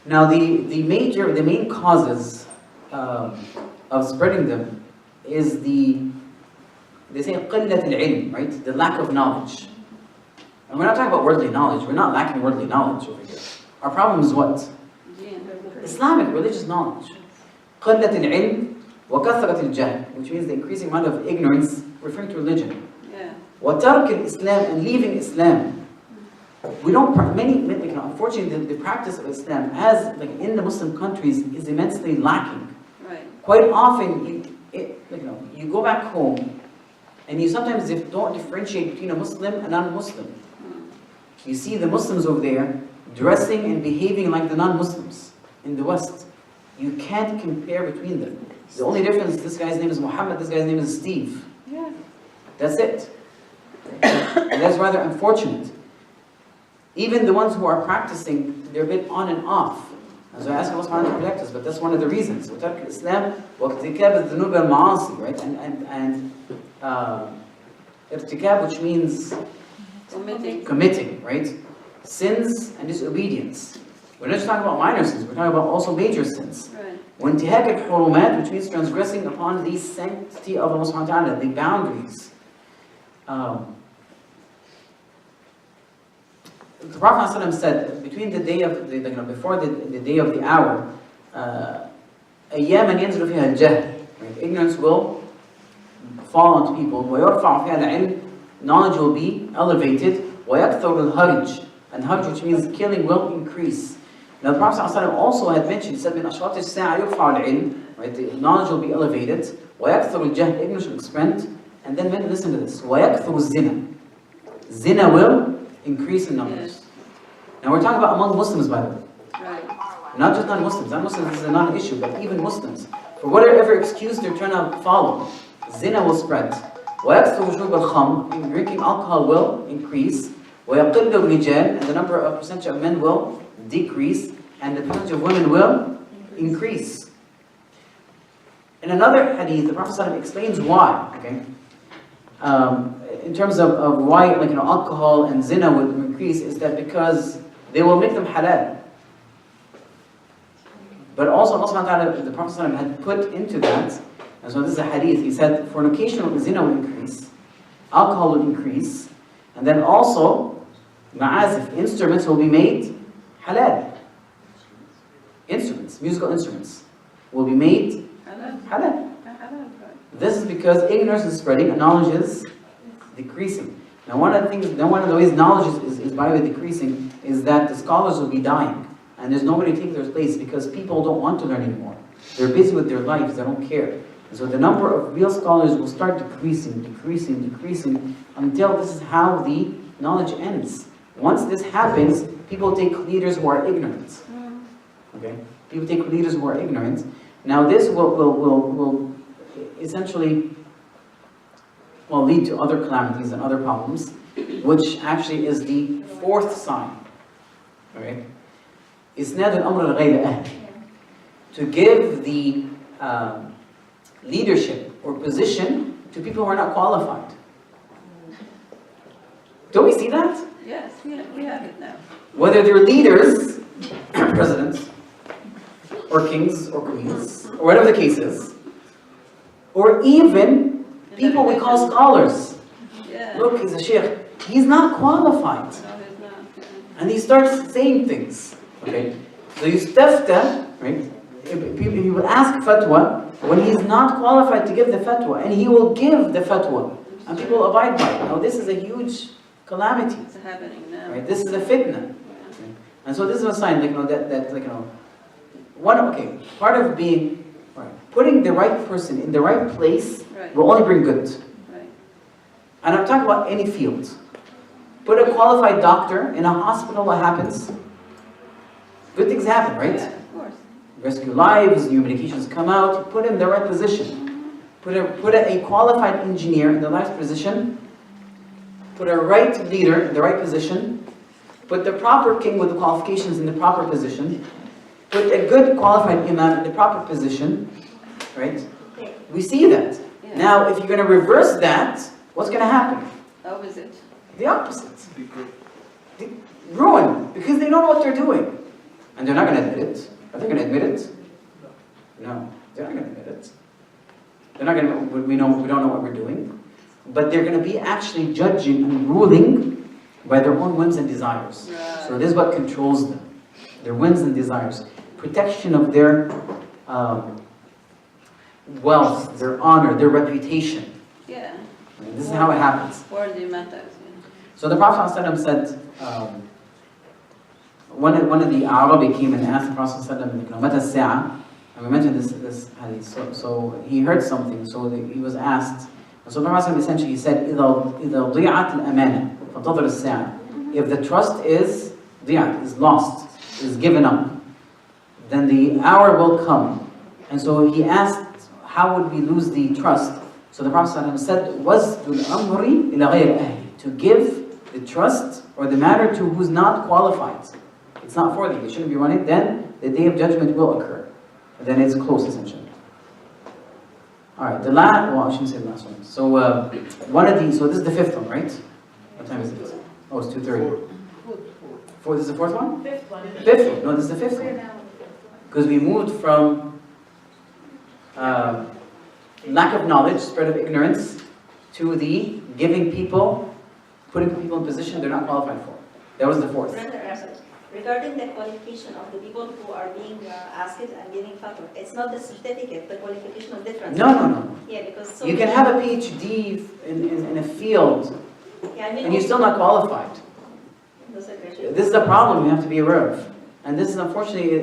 Now, the main causes of spreading them is they say قِلَّةِ الْعِلْم, right? The lack of knowledge. And we're not talking about worldly knowledge. We're not lacking worldly knowledge over here. Our problem is what? Islamic, religious knowledge. قِلَّةِ الْعِلْم وَكَثْرَةِ الْجَهْلِ, which means the increasing amount of ignorance, referring to religion. وَتَرْكِ الْإِسْلَامِ, and leaving Islam. We don't, unfortunately, the practice of Islam, as in the Muslim countries, is immensely lacking. Quite often, you go back home, and you sometimes don't differentiate between a Muslim and a non-Muslim. You see the Muslims over there dressing and behaving like the non-Muslims in the West. You can't compare between them. The only difference, this guy's name is Muhammad, this guy's name is Steve. That's it. And that's rather unfortunate. Even the ones who are practicing, they're a bit on and off. And so I ask Allah subhanahu wa ta'ala to protect us, but that's one of the reasons. وَتَرْكِ الْإِسْلَامِ وَاقْتِكَابِ الذُّنُوبِ وَالْمَعَاصِي, right? And irtikab, which means committing, right? Sins and disobedience. We're not just talking about minor sins, we're talking about also major sins. وَانْتِهَاكِ الْحُرُمَاتِ, which means transgressing upon the sanctity of Allah subhanahu wa ta'ala, the boundaries. The Prophet ﷺ said, between the day of before the day of the hour, أَيَّامًا يَنْزِلُ فِيهَا الْجَهْلِ, ignorance will fall onto people. وَيَرْفَعُ فِيهَا الْعِلْمِ, knowledge will be elevated. وَيَكْثُرُ الْهَرْجِ, and harj, which means killing, will increase. Now the Prophet ﷺ also had mentioned, he said, مِنْ أَشْرَاطِ السَّاعَةِ يُرْفَعُ الْعِلْمِ, right? The knowledge will be elevated. وَيَكْثُرُ الْجَهْلِ, ignorance will expand. And then listen to this, وَيَكْثُرُ الزِّنَا, zina will increase in numbers. Now we're talking about among Muslims, by the way. Not just non-Muslims. Non-Muslims is a non-issue, but even Muslims. For whatever excuse they're trying to follow, zina will spread. وَيَكْثُرُ شُرْبَ الْخَمْرِ, drinking alcohol will increase. وَيَقِلُّ الرِّجَالِ, and the number of percentage of men will decrease, and the percentage of women will increase. In another hadith, the Prophet ﷺ explains why. Okay, in terms of why, alcohol and zina will increase, is that because they will make them halal. But also Allah subhanahu wa ta'ala, the Prophet ﷺ had put into that, and so this is a hadith, he said fornication of zina will increase, alcohol will increase, and then also ma'azif, instruments will be made halal. Instruments, musical instruments. will be made halal. This is because ignorance is spreading and knowledge is decreasing. Now one of the ways knowledge is by the way decreasing is that the scholars will be dying and there's nobody to take their place because people don't want to learn anymore. They're busy with their lives, they don't care. And so the number of real scholars will start decreasing until this is how the knowledge ends. Once this happens, people take leaders who are ignorant. Okay? People take leaders who are ignorant. Now this will essentially lead to other calamities and other problems, which actually is the fourth sign. Alright? إسناد الأمر لغير أهله. To give the leadership or position to people who are not qualified. Don't we see that? Yes, we have it now. Whether they're leaders, presidents, or kings, or queens, or whatever the case is, or even people we call scholars. Yeah. Look, he's a sheikh. He's not qualified. No, he's not. And he starts saying things. Okay? So you stafta, right? He will ask fatwa when he's not qualified to give the fatwa, and he will give the fatwa, and people abide by it. Now this is a huge calamity. It's happening now. Right? This is a fitna. Okay? And so this is a sign, part of being, putting the right person in the right place will only bring good. Right. And I'm talking about any field. Put a qualified doctor in a hospital, what happens? Good things happen, right? Yeah, of course. Rescue lives, new medications come out, put him in the right position. Put a qualified engineer in the right position. Put a right leader in the right position. Put the proper king with the qualifications in the proper position. Put a good qualified imam in the proper position. Right? We see that. Yeah. Now, if you're going to reverse that, what's going to happen? Opposite. The opposite. Ruin, because they don't know what they're doing. And they're not going to admit it. Are they going to admit it? No, they're not going to admit it. They're not going to, we don't know what we're doing. But they're going to be actually judging and ruling by their own whims and desires. Right. So this is what controls them. Their whims and desires. Protection of their wealth, their honor, their reputation. Yeah. And this is how it happens. Worldly matters. So the Prophet ﷺ said, one of the Arabi came and asked the Prophet ﷺ, Mata as-sa'a? And we mentioned this hadith. So he heard something, so he was asked. So the Prophet essentially said, إِذَا ضِيعَتْ الْأَمَانَةِ فَانْتَظِرْ السَّاعَةِ. If the trust is ضِيعَت, is lost, is given up, then the hour will come. And so he asked, how would we lose the trust? So the Prophet ﷺ said, وَزْدُ الْأَمْرِ إِلَى غَيْرِ أَهْلِ. To give the trust or the matter to who's not qualified. It's not for them, they shouldn't be running. Then the day of judgment will occur. And then it's close essentially. Alright, the last, well I shouldn't say the last one. So one of these, so this is the fifth one, right? What time is it? Oh, it's 2:30. Fourth, this is the fourth one? Fifth one. Fifth one, no, this is the fifth one. Because we moved from lack of knowledge, spread of ignorance, to the giving people, putting people in position they're not qualified for. That was the fourth. Regarding the qualification of the people who are being asked and giving fatwa, it's not the certificate, the qualification is different. No. Yeah, because so You can have a PhD in a field, yeah, I mean, and you're still not qualified. those are graduates. This is a problem you have to be aware of. And this is unfortunately,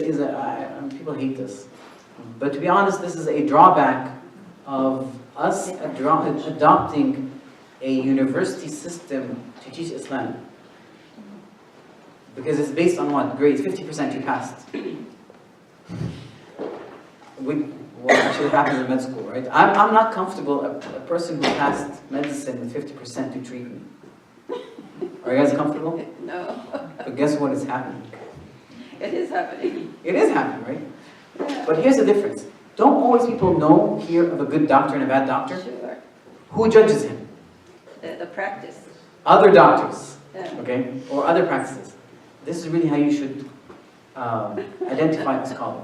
people hate this. But to be honest, this is a drawback of us adopting a university system to teach Islam. Because it's based on what? Grades, 50% you passed. What actually happens in med school, right? I'm not comfortable, a person who passed medicine with 50% to treat me. Are you guys comfortable? No. But guess what is happening? It is happening. It is happening, right? Yeah. But here's the difference. Don't always people know here of a good doctor and a bad doctor? Sure. Who judges him? The practice. Other doctors, Yeah. okay? Or other practices. This is really how you should identify a scholar.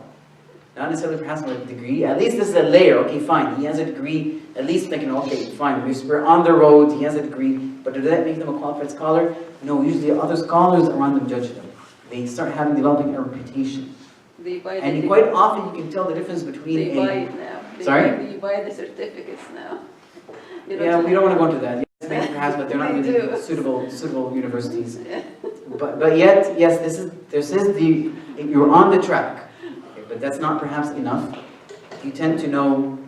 Not necessarily perhaps with a degree. At least this is a layer. Okay, fine. He has a degree. At least like, okay, fine. We're on the road. He has a degree. But does that make them a qualified scholar? No. Usually other scholars around them judge them. They start developing a reputation. They buy And the, quite often you can tell the difference between they buy it now. Sorry? You buy the certificates now. You Yeah, we don't want to go into that. Yes, maybe perhaps, but they're not They really do. suitable universities. Yeah. But yet, yes, this is you're on the track. Okay, but that's not perhaps enough. You tend to know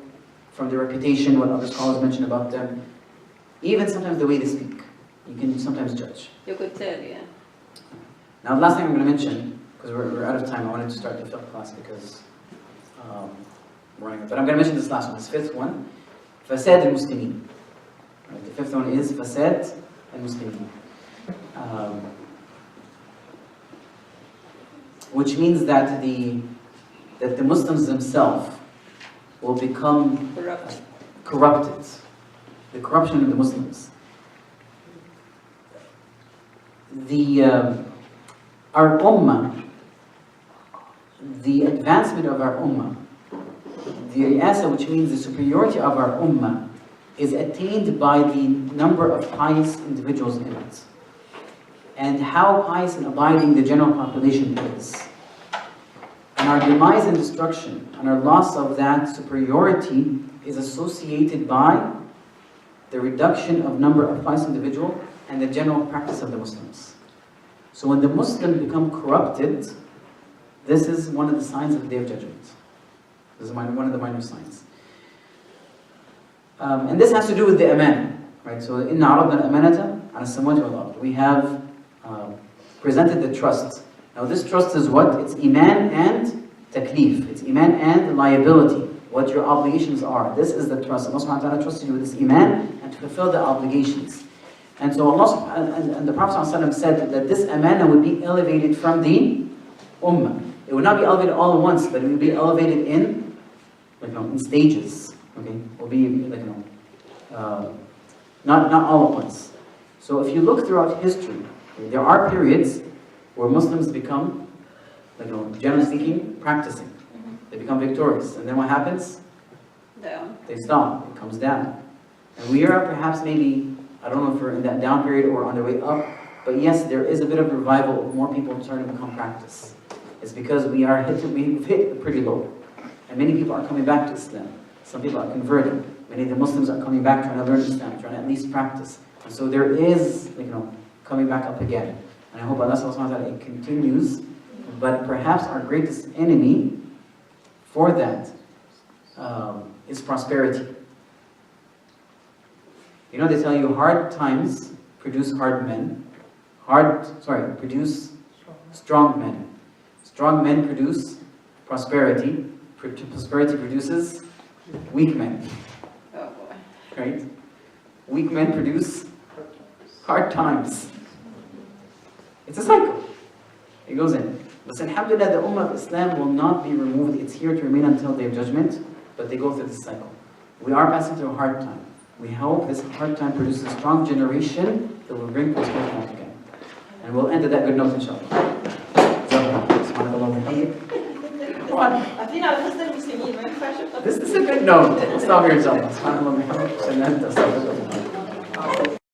from the reputation what other scholars mention about them. Even sometimes the way they speak, you can sometimes judge. You could tell, yeah. Now, the last thing I'm going to mention, because we're out of time, I wanted to start the fiqh class because we're running out. But I'm going to mention this last one, this fifth one, Fasad al-Muslimin. Right, the fifth one is Fasad al-Muslimin. Which means that the Muslims themselves will become corrupted. The corruption of the Muslims. Our ummah, the advancement of our ummah, the ri'asa, which means the superiority of our ummah, is attained by the number of pious individuals in it. And how pious and abiding the general population is. And our demise and destruction, and our loss of that superiority is associated by the reduction of number of pious individuals and the general practice of the Muslims. So when the Muslims become corrupted, this is one of the signs of the Day of Judgment. This is one of the minor signs. And this has to do with the aman, right? So in عَرَضْنَا الْأَمَانَةَ عَلَى السَّمَاوَاتِ وَالْأَرْضِ, we have presented the trust. Now this trust is what? It's iman and taklif. It's iman and liability, what your obligations are. This is the trust. Allah subhanahu wa ta'ala trusted you with this iman and to fulfill the obligations. And so Allah and the Prophet ﷺ said that this amana would be elevated from the ummah. It would not be elevated all at once, but it would be elevated in, in stages. Okay, it will be not all at once. So if you look throughout history, there are periods where Muslims become, generally speaking, practicing. They become victorious, and then what happens? Down. They stop. It comes down, and we are perhaps maybe, I don't know if we're in that down period or on the way up, but yes, there is a bit of revival of more people starting to become practice. It's because we've hit pretty low, and many people are coming back to Islam. Some people are converting. Many of the Muslims are coming back, trying to learn Islam, trying to at least practice. And so there is, coming back up again. And I hope Allah subhanahu wa ta'ala it continues. But perhaps our greatest enemy for that is prosperity. They tell you hard times produce hard men. Produce strong men. Strong men produce prosperity. Prosperity produces weak men. Oh boy. Right? Weak men produce hard times. It's a cycle. It goes in. But alhamdulillah, the ummah of Islam will not be removed. It's here to remain until the Day of Judgment, but they go through this cycle. We are passing through a hard time. We hope this hard time produces a strong generation that will bring prosperity once again. And we'll end at that good note, inshallah. This is a good note. Stop here, inshallah.